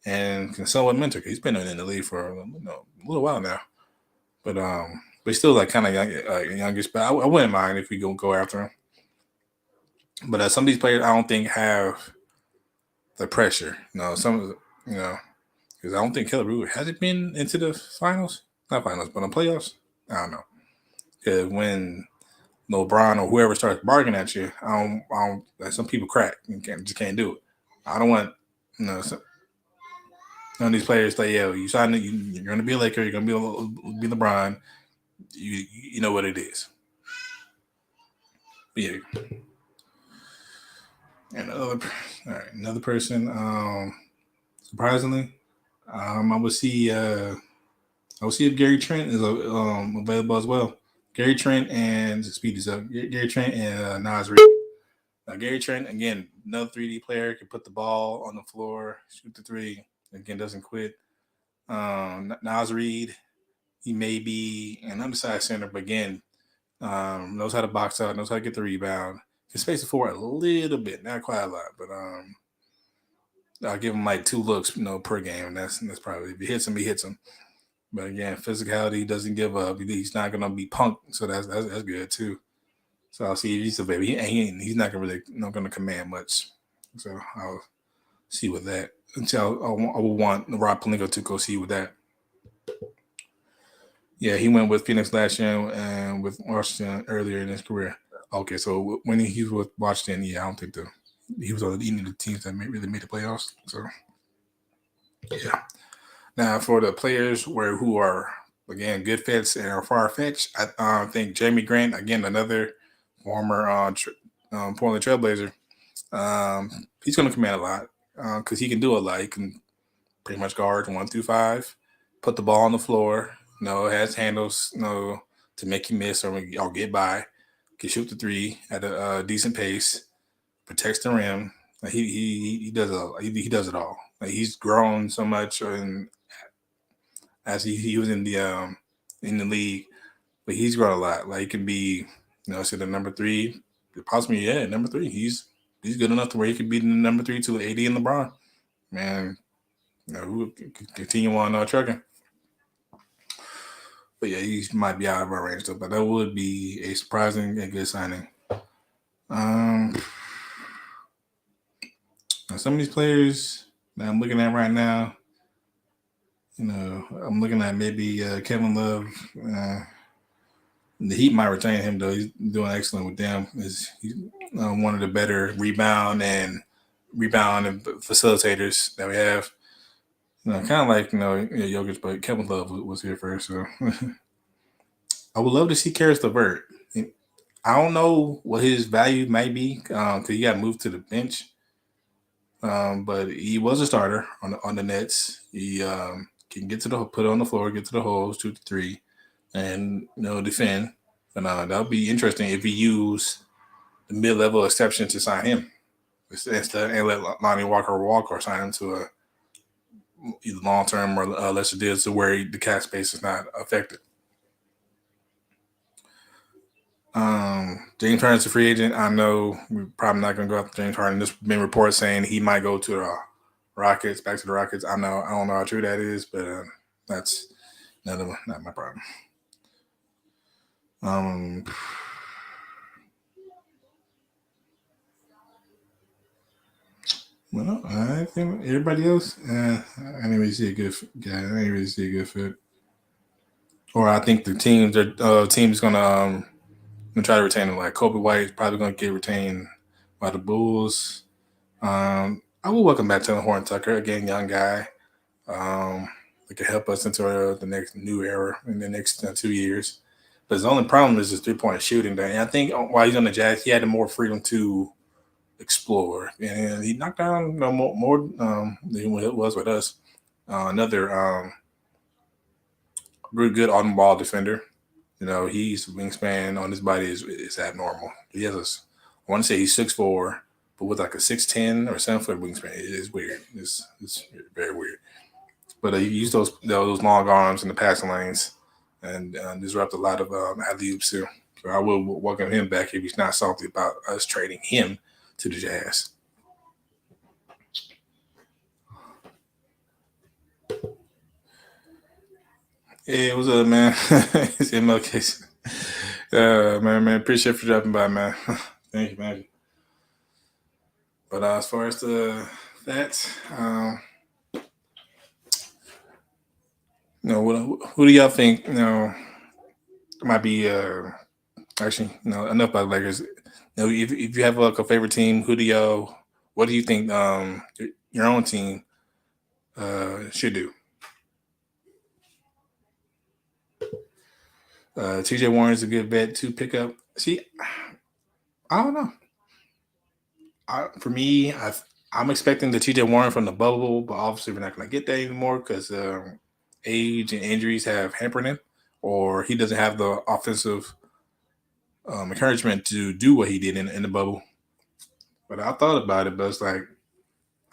and can somewhat mentor. He's been in the league for a little while now, but he's still like kind of youngish. But I wouldn't mind if we go after him. But some of these players, I don't think have the pressure. Because I don't think Kelly Oubre has it been into the finals, not finals, but in playoffs. I don't know. Because when LeBron or whoever starts bargaining at you, I don't. Like, some people crack and can't do it. I don't want none of these players say, "Yeah, you signed it. You're going to be a Laker. You're going to be LeBron. You know what it is." But yeah. Another person. Surprisingly, I would see if Gary Trent is available as well. Gary Trent and speed is up. Gary Trent and Nas Reed. Gary Trent again, another 3D player, can put the ball on the floor, shoot the three. Again, doesn't quit. Nas Reed, he may be an undersized center, but again, knows how to box out, knows how to get the rebound. Can space the floor a little bit, not quite a lot, but I'll give him like 2 looks, per game, and that's probably, if he hits him, he hits him. But again, physicality, he doesn't give up. He's not gonna be punked, so that's good too. So I'll see if he's a baby. He's not gonna really not gonna command much. So I'll see with that. Until I will want Rob Pelinka to go see with that. Yeah, he went with Phoenix last year and with Washington earlier in his career. Okay, so when he was with Washington, I don't think he was on any of the teams that really made the playoffs. So yeah. Now for the players who are again good fits and are far fetched, I think Jamie Grant, again another former Portland Trailblazer. He's going to command a lot because he can do a lot. He can pretty much guard 1 through 5, put the ball on the floor. Has handles, to make you miss or get by. Can shoot the 3 at a decent pace. Protects the rim. He does he does it all. He's grown so much, and as he was in the league, but he's grown a lot. Like, he can be, say the number 3, possibly number 3. He's good enough to where he could be the number 3 to AD and LeBron. Man, who continue on trucking. But yeah, he might be out of our range though. But that would be a surprising and good signing. Some of these players that I'm looking at right now, I'm looking at maybe Kevin Love. The Heat might retain him though. He's doing excellent with them. He's one of the better rebound and facilitators that we have. Kind of like Jokic, but Kevin Love was here first. So I would love to see Karis LeVert. I don't know what his value might be because he got moved to the bench. But he was a starter on the Nets. He can get to put it on the floor, get to the holes, shoot the 3, and defend. And that would be interesting if he used the mid-level exception to sign him instead and let Lonnie Walker sign him to a either long-term or lesser deal to where the cap space is not affected. James Harden's a free agent. I know we're probably not going to go after James Harden. There's been reports saying he might go to the Rockets, back to the Rockets. I don't know how true that is, but that's not my problem. Um, well, I think everybody else. I didn't really see a good guy. I didn't really see a good fit. Or I think the team's gonna try to retain him. Like Kobe White is probably gonna get retained by the Bulls. I will welcome back Taylor Horn Tucker again, young guy. That can help us into the next new era in the next 2 years. But his only problem is his 3-point shooting. And I think while he's on the Jazz, he had more freedom to explore, and he knocked down more than what it was with us. Another really good on ball defender. He's wingspan on his body is abnormal. He has I want to say he's 6'4", but with like a 6'10" or 7-foot wingspan. It is weird. It's very weird. But he used those long arms in the passing lanes and disrupt a lot of alley-oops too. So I will welcome him back if he's not salty about us trading him to the Jazz. Hey, what's up, man? It's MLK. Man, appreciate for dropping by, man. Thank you, man. But as far as that, who do y'all think? Might be actually, enough about Lakers. If you have like a favorite team, what do you think your own team should do? TJ Warren's a good bet to pick up. See, I don't know. For me, I'm expecting the TJ Warren from the bubble, but obviously we're not going to get that anymore because age and injuries have hampered him, or he doesn't have the offensive encouragement to do what he did in the bubble. But I thought about it, but it's like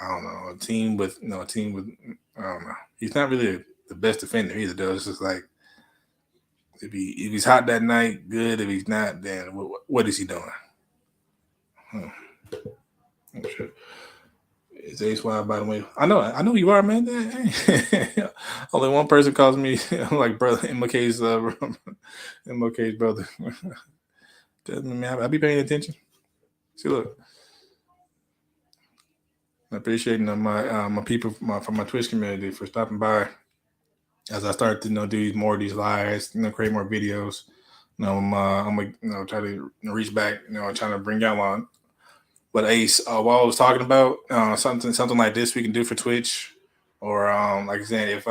I don't know, a team with I don't know. He's not really the best defender either, though. It's just like if he's hot that night, good. If he's not, then what is he doing? Hmm. Oh, shit. It's Ace Wild, by the way. I know you are, man. Only one person calls me like brother MLK's MLK's brother. Man, I be paying attention. See, look, I appreciate my people from my Twitch community for stopping by as I start to do more of these lives, create more videos. I'm gonna try to reach back, trying to bring y'all on. But Ace, while I was talking about something like this we can do for Twitch, or like I said, if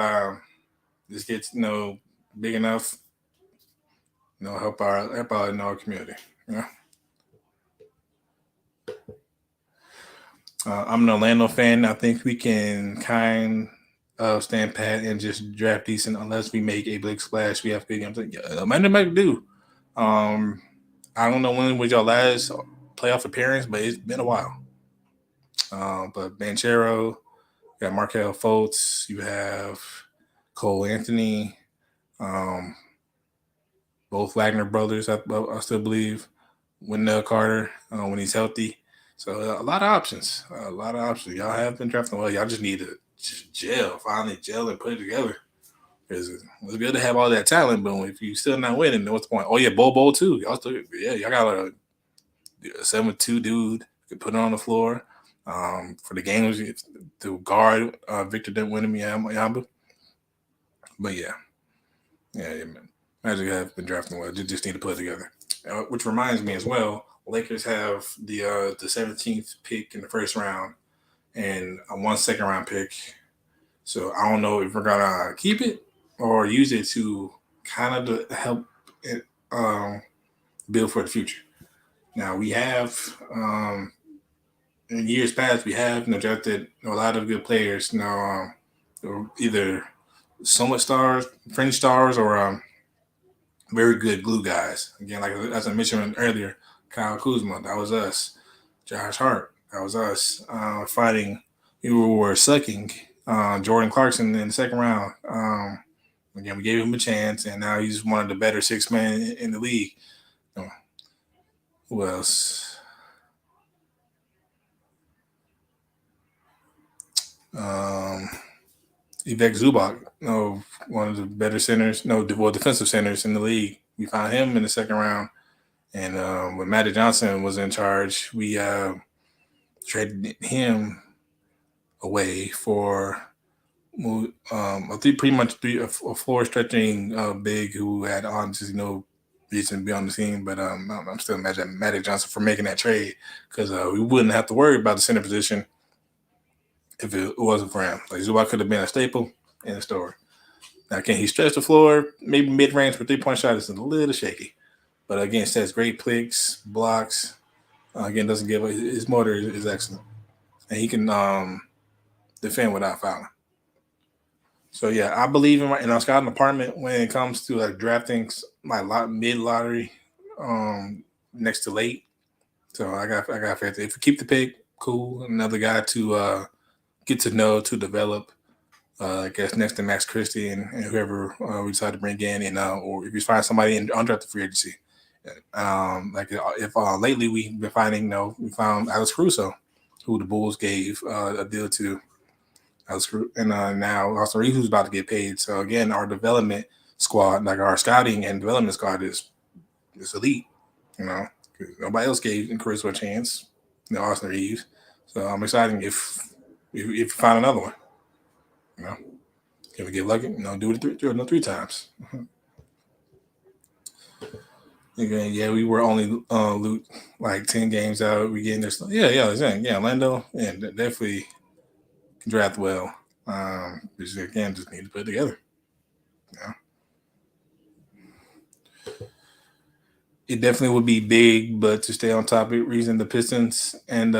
this gets big enough, help our community. I'm an Orlando fan. I think we can kind of stand pat and just draft decent unless we make a big splash. We have big. I'm like, Amanda might do. I don't know when was your last playoff appearance, but it's been a while. But Banchero, you got Markel Fultz, you have Cole Anthony, both Wagner brothers, I still believe. Wendell Carter when he's healthy. So a lot of options. A lot of options. Y'all have been drafting well. Y'all just need to finally gel and put it together. Because it's good to have all that talent, but if you still not winning, then what's the point? Oh yeah, Bobo too. Y'all got a 7'2" dude. You can put it on the floor. For the games to guard Victor Wembanyama. But yeah, man. Magic have been drafting well. Just need to put it together. Which reminds me as well, Lakers have the 17th pick in the first round and a 1 second round pick. So I don't know if we're gonna keep it or use it to kind of help it, build for the future. Now we have in years past we have drafted a lot of good players. Now either somewhat stars, fringe stars, or very good glue guys. Again, like as I mentioned earlier, Kyle Kuzma, that was us. Josh Hart, that was us. Fighting, we were sucking Jordan Clarkson in the second round. Again, we gave him a chance, and now he's one of the better 6 men in the league. Who else? Ivek Zubac, one of the better centers, defensive centers in the league. we found him in the second round. And when Magic Johnson was in charge, we traded him away for pretty much a floor stretching big who had honestly no reason to be on the team. But I'm still mad at Magic Johnson for making that trade because we wouldn't have to worry about the center position if it wasn't for him. Like Zubac could have been a staple in the store. Now, can he stretch the floor? Maybe mid range for 3-point shot is a little shaky. But again, sets great picks, blocks. Again, doesn't give his motor is excellent, and he can defend without fouling. So yeah, I believe in our scouting department when it comes to like drafting like mid lottery, next to late. So I got faith. If we keep the pick, cool. Another guy to get to know, to develop. I guess next to Max Christie and whoever we decide to bring in, and or if we find somebody in undrafted free agency. Like if lately we've been finding, we found Alex Caruso, who the Bulls gave a deal to. Alex Caruso, and now Austin Reeves, who's about to get paid. So again, our development squad, like our scouting and development squad, is elite. Nobody else gave Caruso a chance. Austin Reeves. So I'm excited if we find another one. Can we get lucky? Do it three times. Again, yeah, we were only like 10 games out. We getting this. Yeah, Orlando, and definitely can draft well. Just need to put it together. It definitely would be big, but to stay on topic, reason the Pistons and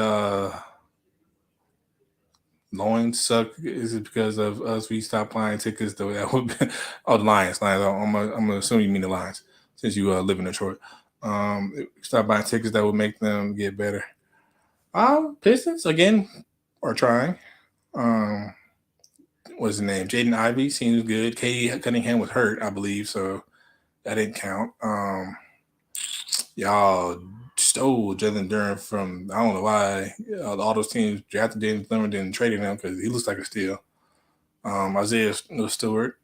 Loins suck is it because of us? We stopped buying tickets. Though that would be, the Lions. I'm gonna assume you mean the Lions since you live in Detroit. Stop buying tickets that would make them get better. Pistons again are trying. What's his name? Jaden Ivey seems good. Katie Cunningham was hurt, I believe, so that didn't count. Y'all stole Jalen Duren from, I don't know why all those teams drafted Jalen Duren and traded him because he looks like a steal. Isaiah Stewart,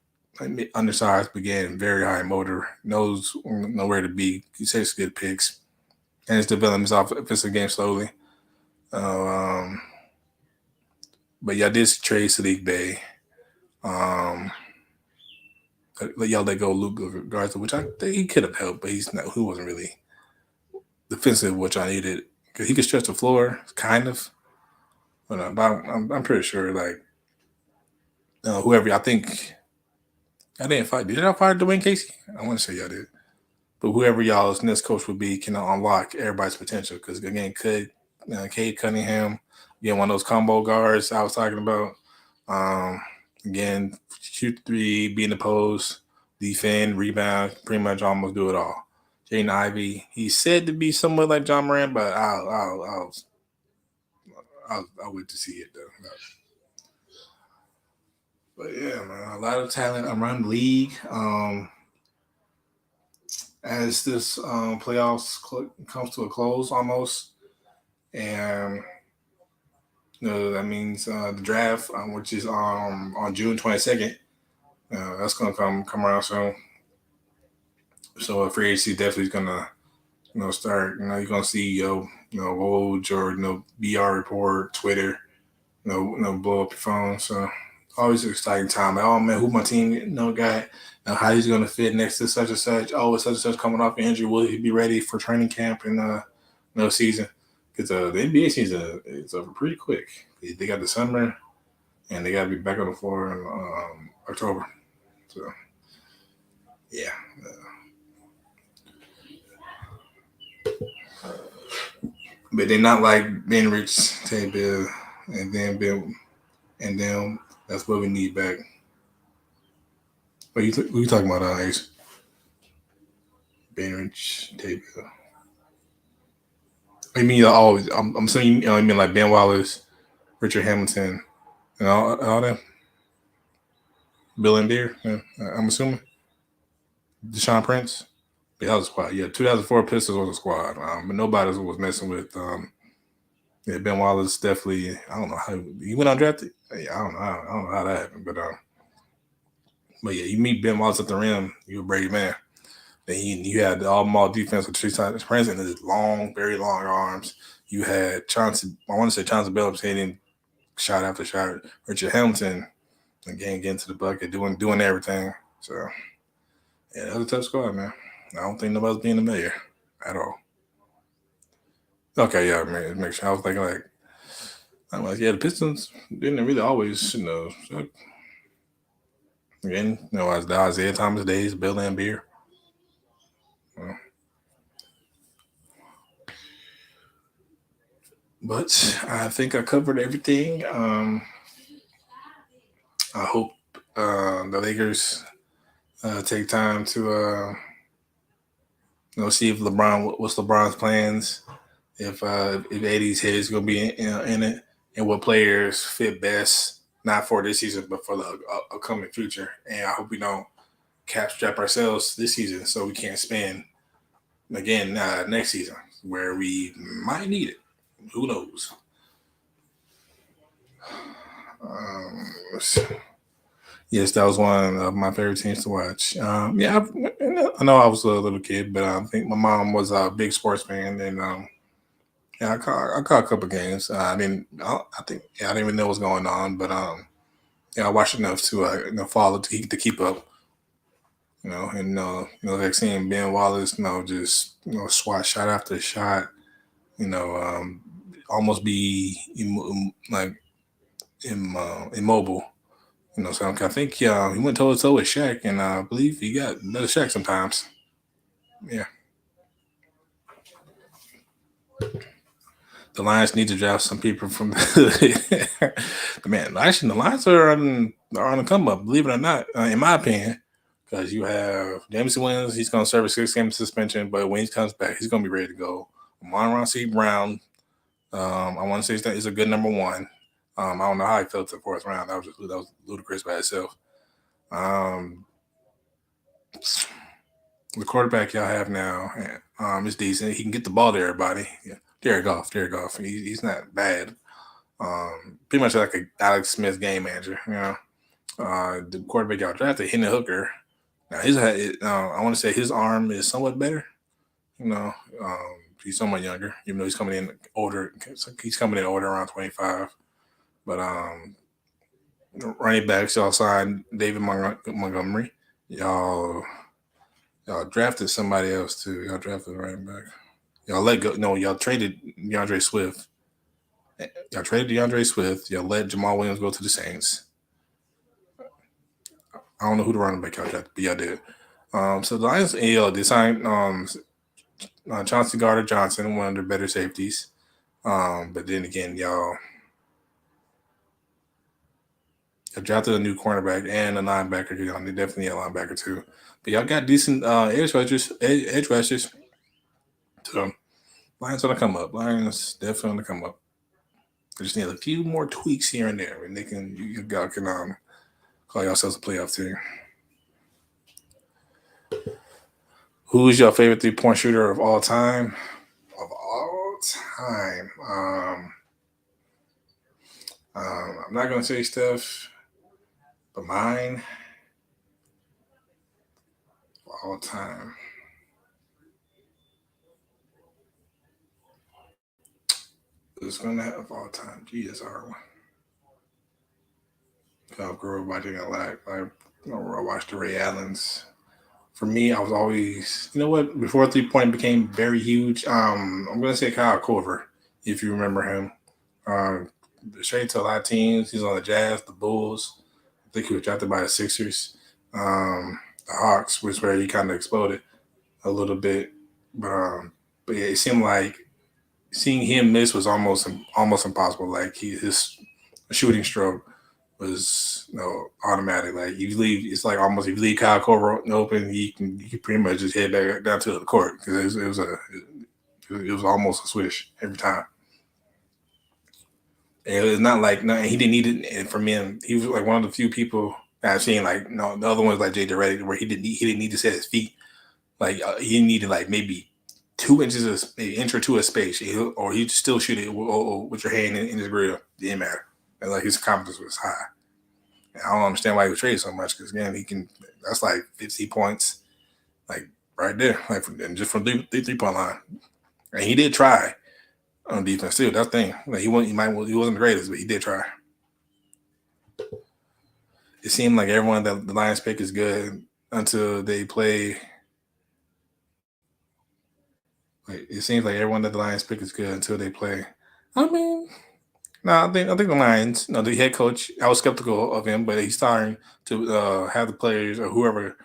undersized, but again, very high motor, knows where to be. He takes good picks, and it's developing his offensive game slowly. But y'all did trade Sadiq Bey. Y'all let go Luke Garza, which I think he could have helped, but he wasn't really defensive, which I needed because he could stretch the floor, kind of. But I'm pretty sure, like whoever I think I didn't fight. Did y'all fire Dwayne Casey? I want to say y'all did, but whoever y'all's next coach would be can unlock everybody's potential. Because again, Cade Cunningham, again, one of those combo guards I was talking about. Again, shoot three, be in the post, defend, rebound, pretty much almost do it all. Jaden Ivey, he's said to be somewhat like John Moran, but I'll wait to see it though. But yeah, man, a lot of talent around the league. As this playoffs comes to a close almost, and that means the draft, which is on June 22nd. That's gonna come around soon. So free agency definitely is gonna start. You're gonna see Woj or BR report, Twitter, blow up your phone. So always an exciting time. Like, oh man, who my team got? How he's gonna fit next to such and such. Oh, it's such and such coming off injury. Will he be ready for training camp and season? Because the NBA season is over pretty quick. They got the summer, and they got to be back on the floor in October. So, yeah. But they're not like Ben Rich, Tay Bill, and then Bill, and then that's what we need back. What you talking about, Ace? Ben Rich, Tay Bill. I mean, always. I'm saying you mean like Ben Wallace, Richard Hamilton, and all that. Bill and Deere, yeah, I'm assuming. Deshaun Prince. Yeah, that was a squad. Yeah, 2004 Pistons was a squad, but nobody was messing with. Ben Wallace definitely. I don't know how he went undrafted. Yeah, I don't know how that happened, but yeah, you meet Ben Wallace at the rim, you're a brave man. Then you had the all mall defense with Tristan Prince and his long, very long arms. You had Chauncey, I want to say Chauncey Billups hitting shot after shot. Richard Hamilton again getting to the bucket, doing everything. So yeah, that was a tough squad, man. I don't think nobody's being a mayor at all. Okay, yeah, man. Make sure I was thinking like, I'm like, yeah, the Pistons didn't really always, again, as the Isaiah Thomas days, Bill Laimbeer. Well, but I think I covered everything. I hope the Lakers take time to see if what's LeBron's plans, if AD's head is going to be in it, and what players fit best, not for this season, but for the upcoming future. And I hope we don't cap strap ourselves this season so we can't spend again next season where we might need it. Who knows? Yes, that was one of my favorite teams to watch. Yeah, I know I was a little kid, but I think my mom was a big sports fan, and yeah, I caught a couple games. I think I didn't even know what was going on, but yeah, I watched enough to follow to keep up. And like seeing Ben Wallace, just swat shot after shot, you know, um, almost be immobile. So I think he went toe to toe with Shaq, and I believe he got better Shaq sometimes. Yeah, the Lions need to draft some people from the man. Actually, the Lions are on the come up. Believe it or not, in my opinion, because you have Jameson Williams. He's going to serve a 6-game suspension, but when he comes back, he's going to be ready to go. Amon C. Brown, I want to say he's a good number one. I don't know how he felt in the fourth round. That was ludicrous by itself. The quarterback y'all have now is decent. He can get the ball to everybody. Yeah. Derek Goff. He's not bad. Pretty much like a Alex Smith game manager. The quarterback y'all drafted, Henry Hooker. Now I want to say his arm is somewhat better. You know, he's somewhat younger, even though he's coming in older. He's coming in older, around 25. But running backs, y'all signed David Montgomery. Y'all drafted somebody else too. Y'all drafted a running back. Y'all let go. No, y'all traded DeAndre Swift. Y'all traded DeAndre Swift. Y'all let Jamal Williams go to the Saints. I don't know who the running back y'all drafted, but y'all did. So the Lions, they signed Chauncey Gardner Johnson, one of their better safeties. But then again, y'all drafted a new cornerback and a linebacker. They definitely a linebacker too. But y'all got decent edge rushers. So Lions gonna come up. Lions definitely gonna come up. They just need a few more tweaks here and there, and you can call yourselves a playoff team. Who is your favorite 3-point shooter of all time? Of all time, I'm not gonna say Steph, but mine of all time. Who's gonna have all time? Jesus, hard one. I grew up watching a lot. I watched the Ray Allens. For me, I was always, what? Before 3-point became very huge, I'm gonna say Kyle Korver, if you remember him. Straight to a lot of teams. He's on the Jazz, the Bulls. I think he was drafted by the Sixers, the Hawks, which where he kind of exploded a little bit. But yeah, it seemed like seeing him miss was almost impossible. Like his shooting stroke was automatic. Like you leave, it's like almost if you leave Kyle Korver open, you can pretty much just head back down to the court because it was almost a swish every time. And it's not like he didn't need it. And from him, he was like one of the few people I've seen. Like no, the other ones like JJ Redick, where he didn't need to set his feet. Like he needed like maybe 2 inches of maybe inch or two of space, or he'd still shoot it with your hand in his grill. It didn't matter. And like his confidence was high. And I don't understand why he was traded so much because again he can. That's like 50 points, like right there, like just from three-point line. And he did try on defense too. That's the thing. Like he wasn't the greatest, but he did try. It seemed like everyone that the Lions pick is good until they play. Like it seems like everyone that the Lions pick is good until they play. I mean, no, I think the Lions. The head coach. I was skeptical of him, but he's starting to have the players or whoever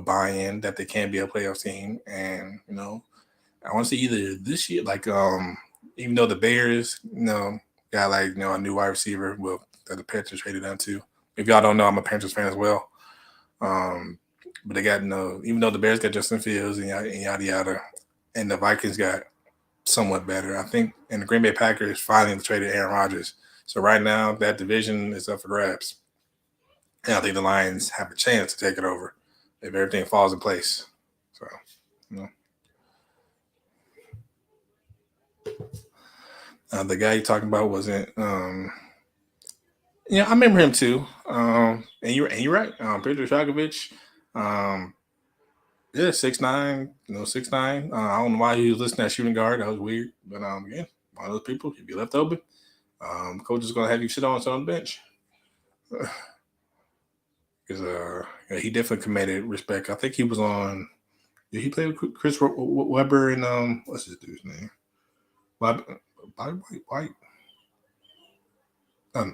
buy in that they can be a playoff team. And I want to see either this year, like even though the Bears, got like a new wide receiver, well, that the Panthers traded down to. If y'all don't know, I'm a Panthers fan as well. But they got even though the Bears got Justin Fields and yada yada, and the Vikings got somewhat better, I think, and the Green Bay Packers finally traded Aaron Rodgers. So right now that division is up for grabs, and I think the Lions have a chance to take it over if everything falls in place. So, the guy you're talking about wasn't. I remember him too. And you're right. Pedro Shagovich. Yeah, 6'9", 6'9". I don't know why he was listing at shooting guard. That was weird. But again, one of those people, if you left open, coach is gonna have you sit on the bench. Because he definitely commanded respect. I think he was on. Did he play with Chris Webber and what's his dude's name? Bobby White. Okay,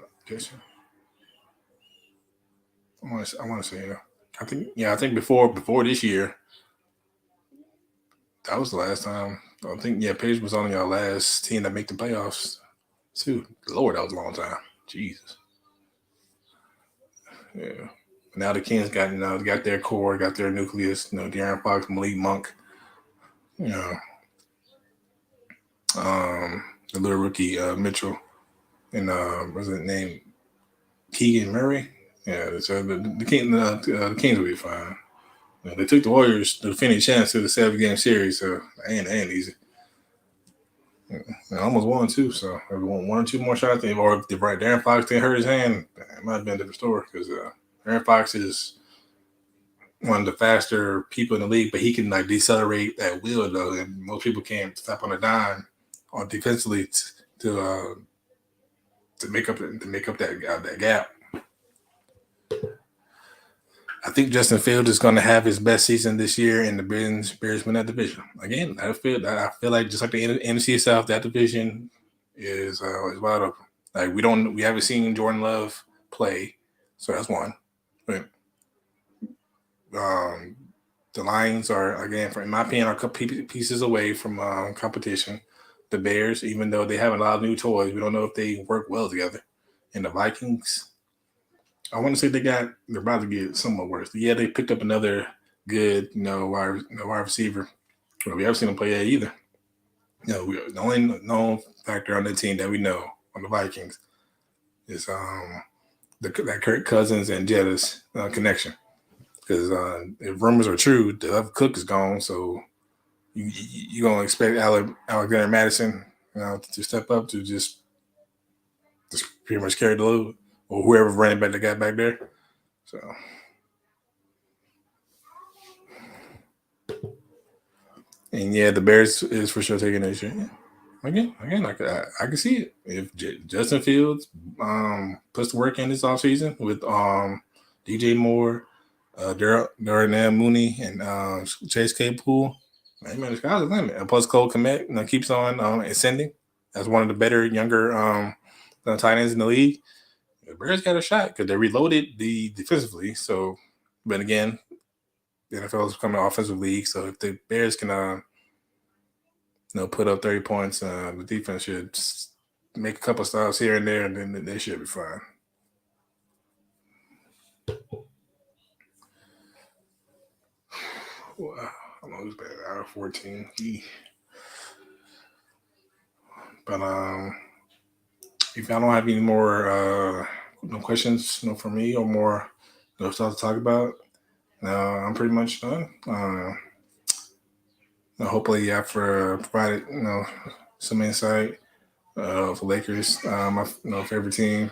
I want to say I think before this year, that was the last time. I think Page was on your last team that make the playoffs too. Lord, that was a long time. Jesus. Yeah. Now the Kings got their core, got their nucleus. De'Aaron Fox, Malik Monk. The little rookie Mitchell, and what's his name? Keegan Murray. Yeah, so the Kings will be fine. They took the Warriors to defending champs to the 7-game series, so ain't easy. They almost won too, so if they want one or two more shots, or if Darren Fox didn't hurt his hand, it might have been a different story because Darren Fox is one of the faster people in the league, but he can decelerate at will though, and most people can't stop on a dime or defensively to make up that gap. I think Justin Fields is going to have his best season this year, and the Bears win that division again. I feel like just like the NFC South, that division is wide open. Like we haven't seen Jordan Love play, so that's one. But the Lions are, again, in my opinion, are a couple pieces away from competition. The Bears, even though they have a lot of new toys, we don't know if they work well together. And the Vikings, I want to say they're about to get somewhat worse. Yeah, they picked up another good, wide receiver. But we haven't seen them play that either. The only known factor on the team that we know on the Vikings is that Kirk Cousins and Jettis connection. Because if rumors are true, the other Cook is gone, so you're gonna expect Alexander Madison, to step up to just pretty much carry the load, or whoever running back they got back there. So, and the Bears is for sure taking that shit. Again, I can see it if Justin Fields puts the work in this offseason with DJ Moore, Darnell Mooney, and Chase Claypool. Man, the sky's the limit. And plus, Cole Kmet keeps on ascending as one of the better younger tight ends in the league. The Bears got a shot because they reloaded defensively. So, but again, the NFL is becoming an offensive league. So if the Bears can, put up 30 points, the defense should make a couple stops here and there, and then they should be fine. Wow. I'm almost bad out of 14. But if y'all don't have any more questions, for me or more stuff to talk about, I'm pretty much done. Hopefully, after provided some insight for Lakers, my favorite team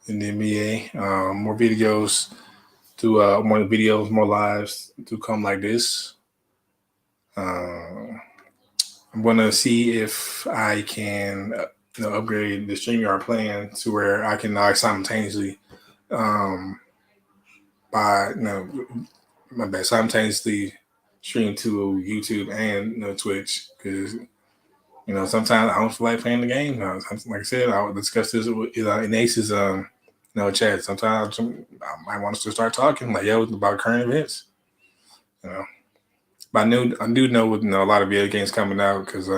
in the NBA. More videos more lives to come like this. I'm gonna see if I can, upgrade the StreamYard plan to where I can simultaneously, um, buy, my bad, simultaneously stream to YouTube and Twitch because sometimes I don't feel like playing the game. Like I said, I would discuss this with in Ace's chat. Sometimes I might want us to start talking like about current events. But I do know with a lot of video games coming out because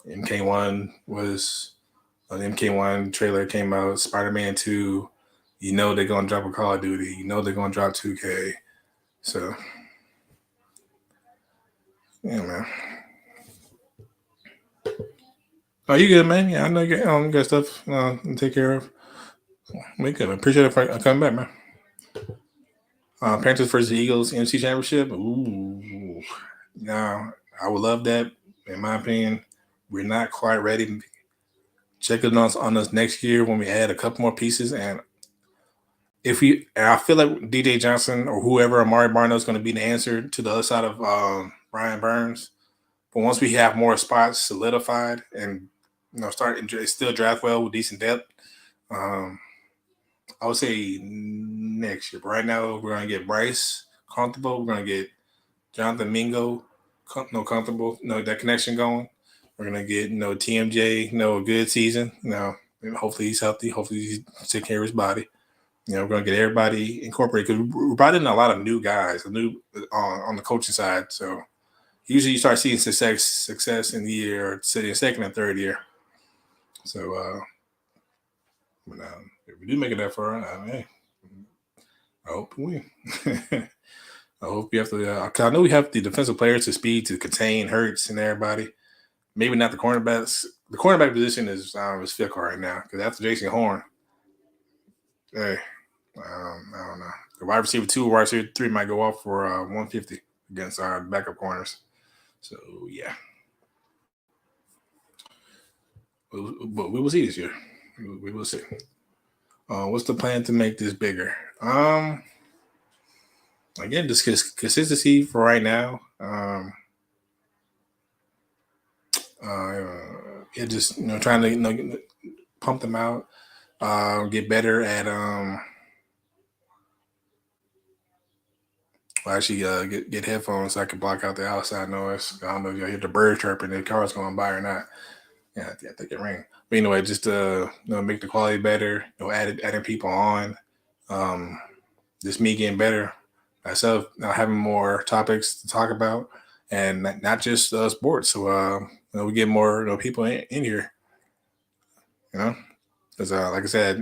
MK1 was the MK1 trailer came out. Spider-Man 2, they're gonna drop a Call of Duty. They're gonna drop 2K. So yeah, man. Oh, you good, man? Yeah, I know you got stuff to take care of. We good. Appreciate it for coming back, man. Panthers versus Eagles NFC Championship. Ooh, now I would love that. In my opinion, we're not quite ready. Check it on us next year when we add a couple more pieces. And I feel like DJ Johnson or whoever, Amari Barno is going to be the answer to the other side of Brian Burns. But once we have more spots solidified and still draft well with decent depth, I would say next year. But right now, we're going to get Bryce comfortable. We're going to get Jonathan Mingo comfortable. That connection going. We're going to get TMJ. A good season. Hopefully he's healthy. Hopefully he's taking care of his body. We're going to get everybody incorporated because we brought in a lot of new guys, on the coaching side. So usually you start seeing success in the year, or second and third year. So if we do make it that far, I hope we win. I hope we have to. Cause I know we have the defensive players to speed to contain Hurts and everybody. Maybe not the cornerbacks. The cornerback position is fickle right now because after Jason Horn, hey, I don't know. The wide receiver 2 or wide receiver 3 might go off for 150 against our backup corners. So yeah, but we will see this year. We will see. What's the plan to make this bigger? Again, just consistency for right now. Just trying to pump them out, get better at actually get headphones so I can block out the outside noise. I don't know if y'all hear the bird chirping, the car's going by or not. Yeah, I think it rang. But anyway, just make the quality better. Adding people on. Just me getting better myself. Having more topics to talk about, and not just sports. So we get more people in here. Because like I said,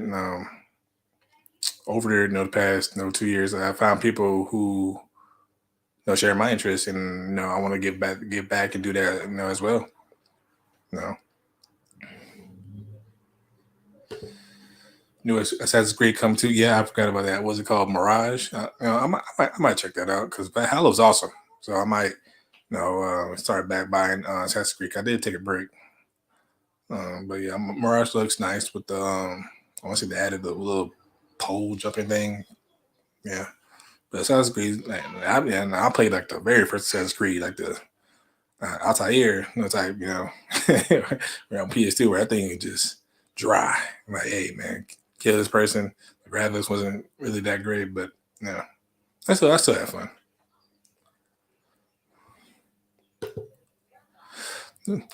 over there, the past 2 years, I found people who share my interests, and I want to get back and do that as well. New Assassin's Creed come to. Yeah, I forgot about that. What's it called? Mirage. I might check that out because Halo's awesome. So I might start back buying Assassin's Creed. I did take a break, but yeah, Mirage looks nice with the. I want to see they added the little pole jumping thing. Yeah, but Assassin's Creed, I played like the very first Assassin's Creed, like the Altair, type, around PS2, where that thing is just dry. I'm like, hey man, kill this person. The graphics wasn't really that great, but I still had fun.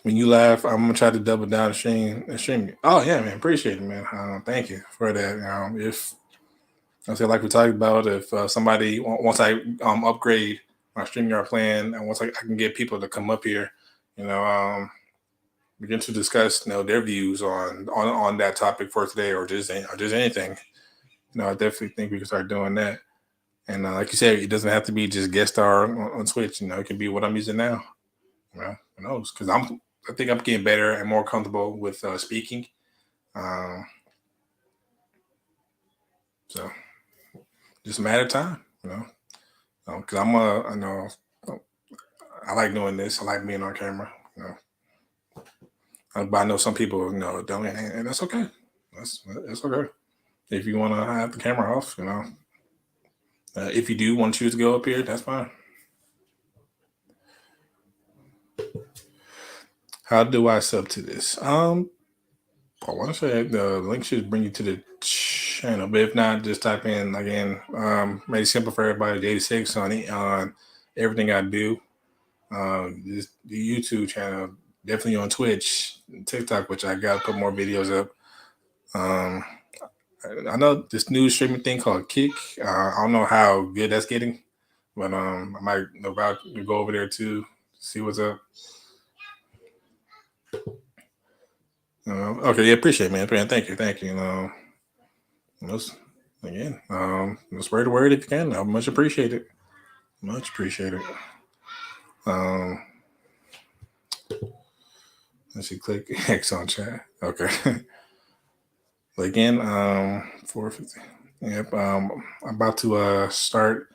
When you laugh, I'm gonna try to double down and stream. Oh yeah, man, appreciate it, man. Thank you for that. If I feel like we talked about, if somebody once I upgrade my StreamYard plan, and once I can get people to come up here, begin to discuss their views on that topic for today, or just anything. I definitely think we can start doing that. And like you said, it doesn't have to be just guest star on Twitch. It can be what I'm using now. Who knows? Because I think I'm getting better and more comfortable with speaking. So just a matter of time, because I like doing this. I like being on camera, but I know some people, don't, and that's okay. That's okay. If you want to have the camera off, if you do want to choose to go up here, that's fine. How do I sub to this? I want to say the link should bring you to the channel, but if not, just type in again. Made it simple for everybody. 86 on everything I do. Just the YouTube channel, definitely on Twitch, TikTok, which I got to put more videos up. Um, I know this new streaming thing called Kick. I don't know how good that's getting, but I might about to go over there too, see what's up. Okay, yeah, appreciate it, man. Thank you, thank you. Let's, again, spread the word if you can. I much appreciate it. Much appreciate it. Um, let's see, click X on chat. Okay. But again, 4:50. Yep. I'm about to start.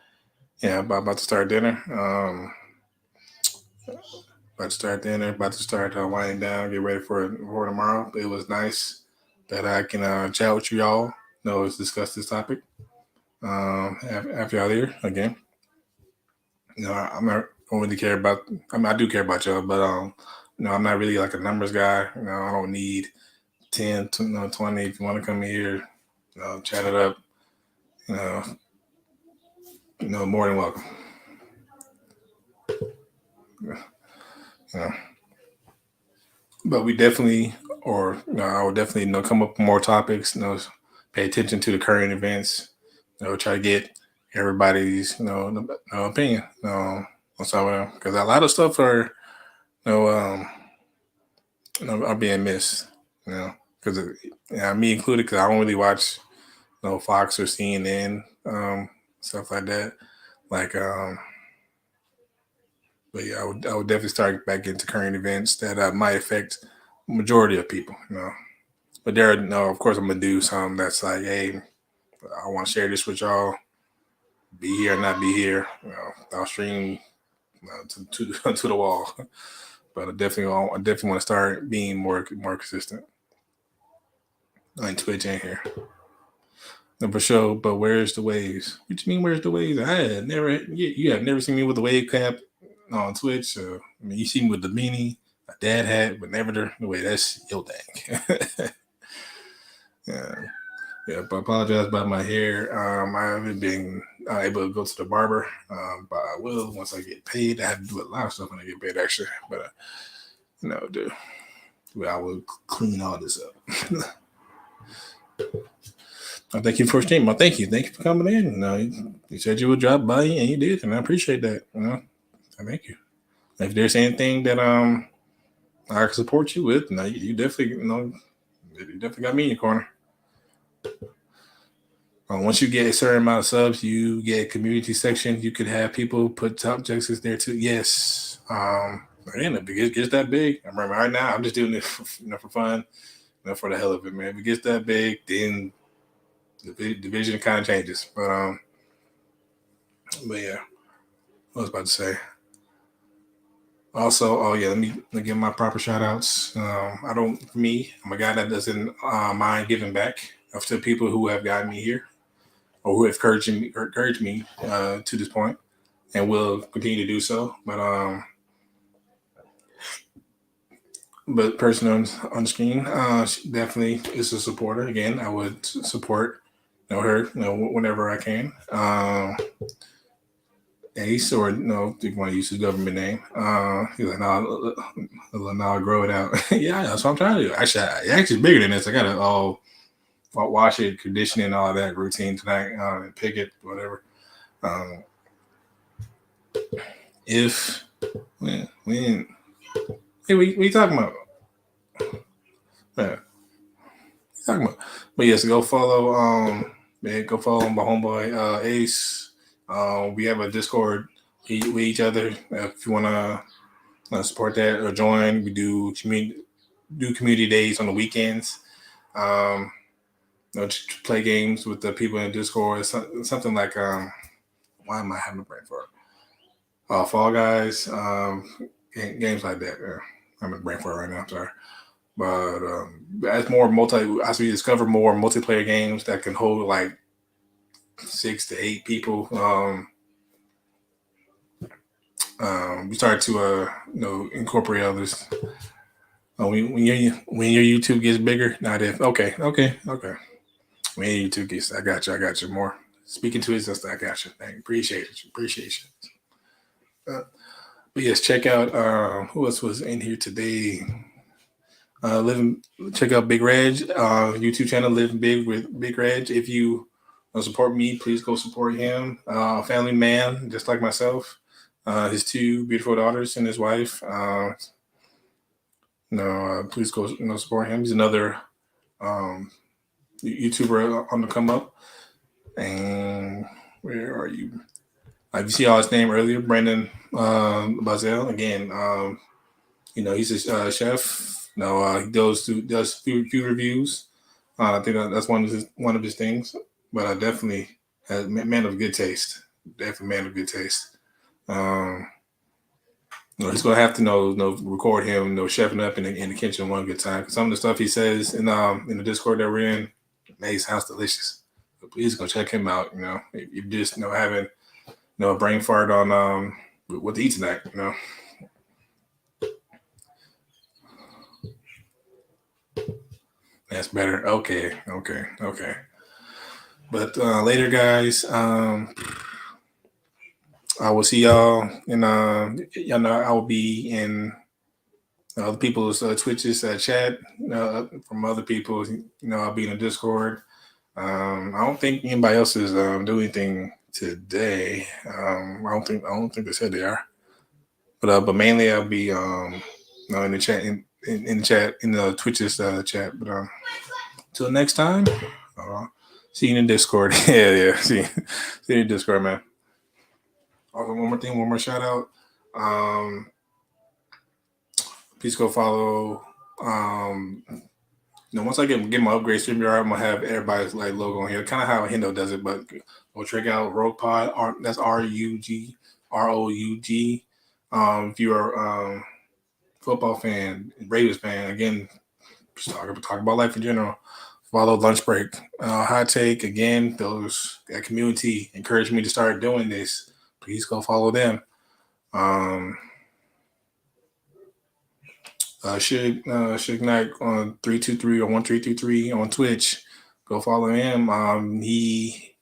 Yeah, about to start dinner. About to start dinner. About to start winding down. Get ready for tomorrow. It was nice that I can chat with you all. Let's discuss this topic. After y'all here again. I'm not don't really care about. I mean, I do care about y'all, but I'm not really like a numbers guy. I don't need 10, 20. If you want to come here, chat it up. You know, more than welcome. Yeah. But we definitely, or I would definitely, come up with more topics. Pay attention to the current events. Try to get everybody's, opinion. On some of them, because a lot of stuff are, are being missed. Because me included, because I don't really watch, Fox or CNN, stuff like that. Like, but yeah, I would definitely start back into current events that might affect majority of people. But there, of course, I'm gonna do some that's like, hey, I want to share this with y'all. Be here, or not be here. I'll stream to to the wall. But I definitely want to start being more consistent on Twitch and here. No, for sure. But where's the waves? What you mean? Where's the waves? I had never. You have never seen me with a wave cap on Twitch. I mean, you see me with the beanie, a dad hat, but never the way. That's your thing. Yeah. Yeah, but I apologize about my hair. I haven't been able to go to the barber, but I will once I get paid. I have to do a lot of stuff when I get paid, actually. But I will clean all this up. Thank you for streaming. Thank you for coming in. You said you would drop by, and you did, and I appreciate that. Thank you. If there's anything that I can support you with, you definitely you definitely got me in your corner. Once you get a certain amount of subs, you get a community section. You could have people put subjects there too. Yes. Again, if it gets that big, I remember right now, I'm just doing it for fun, for the hell of it, man. If it gets that big, then the division kind of changes. But yeah, I was about to say. Also, let me give my proper shout outs. I'm a guy that doesn't mind giving back to people who have gotten me here or who have encouraged me to this point and will continue to do so. But person on the screen, she definitely is a supporter. Again, I would support her whenever I can. Ace, or if you want to use his government name. He's like, no, I'll grow it out. Yeah, that's what I'm trying to do. Actually, it's bigger than this. I gotta wash it, condition it, all that routine tonight, and pick it, whatever. If when hey, what you talking about? Yeah, talking about. But yes, go follow my homeboy Ace. We have a Discord with each other. If you wanna support that or join, we do community days on the weekends. Play games with the people in Discord. Something like why am I having a brain for it? Fall Guys, games like that. I'm in brain for it right now. I'm sorry. But as as we discover more multiplayer games that can hold like 6 to 8 people, we start to incorporate others. When your YouTube gets bigger, not if. Okay. When your YouTube gets, I got you more. Speaking to his sister, I got you. Thank you. Appreciate you. But yes, check out who else was in here today. Check out Big Reg YouTube channel, Living Big with Big Reg. If you support me, please go support him. Family man, just like myself. His two beautiful daughters and his wife. Please go support him. He's another YouTuber on the come up. And where are you? You see all his name earlier, Brandon Bazel. Again, he's a chef. He does food reviews. I think that's one of his things. But definitely has man of good taste. Definitely man of good taste. He's gonna have to record him, chefing up in the kitchen one good time. Some of the stuff he says in the Discord that we're in, it sounds delicious. But please go check him out. If you're just having a brain fart on what to eat tonight. That's better. Okay. But later, guys. I will see y'all, and I will be in other people's Twitches chat from other people. I'll be in the Discord. I don't think anybody else is doing anything today. I don't think they said they are. But mainly I'll be in the chat in the chat in the Twitches chat. But till next time, see you in the Discord. yeah. See you in the Discord, man. Also, one more shout out. Please go follow. Once I get my upgrade StreamYard, I'm gonna have everybody's logo on here. Kind of how Hendo does it, but go check out Rogue Pod. That's RUG. If you're a football fan, Ravens fan, again, just talk about life in general. Follow Lunch Break. Hot Take, again, that community encouraged me to start doing this. Please go follow them. Suge Knight on 323 or 1323 on Twitch. Go follow him. He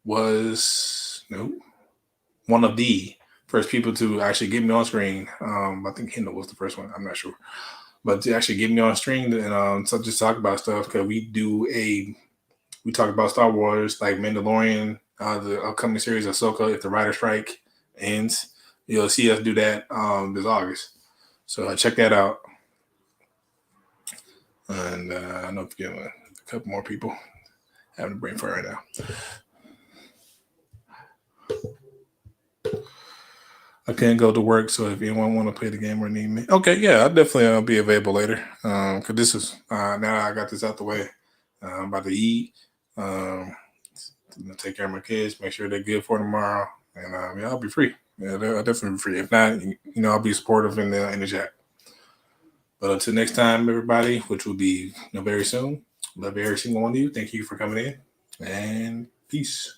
was one of the first people to actually get me on screen. I think Hendo was the first one. I'm not sure. But to actually get me on screen and so just talk about stuff, because we talk about Star Wars, like Mandalorian, the upcoming series of Ahsoka. If the writer strike ends, you'll see us do that this August. So check that out. And I know if you have a couple more people having a brain fart right now. I can't go to work, so if anyone want to play the game or need me, okay, yeah, I'll definitely be available later. Because this is now I got this out the way. I'm about to eat. Take care of my kids, make sure they're good for tomorrow, and I'll be free. Yeah, I'll definitely be free. If not, I'll be supportive in the chat. But until next time, everybody, which will be very soon. Love every single one of you. Thank you for coming in, and peace.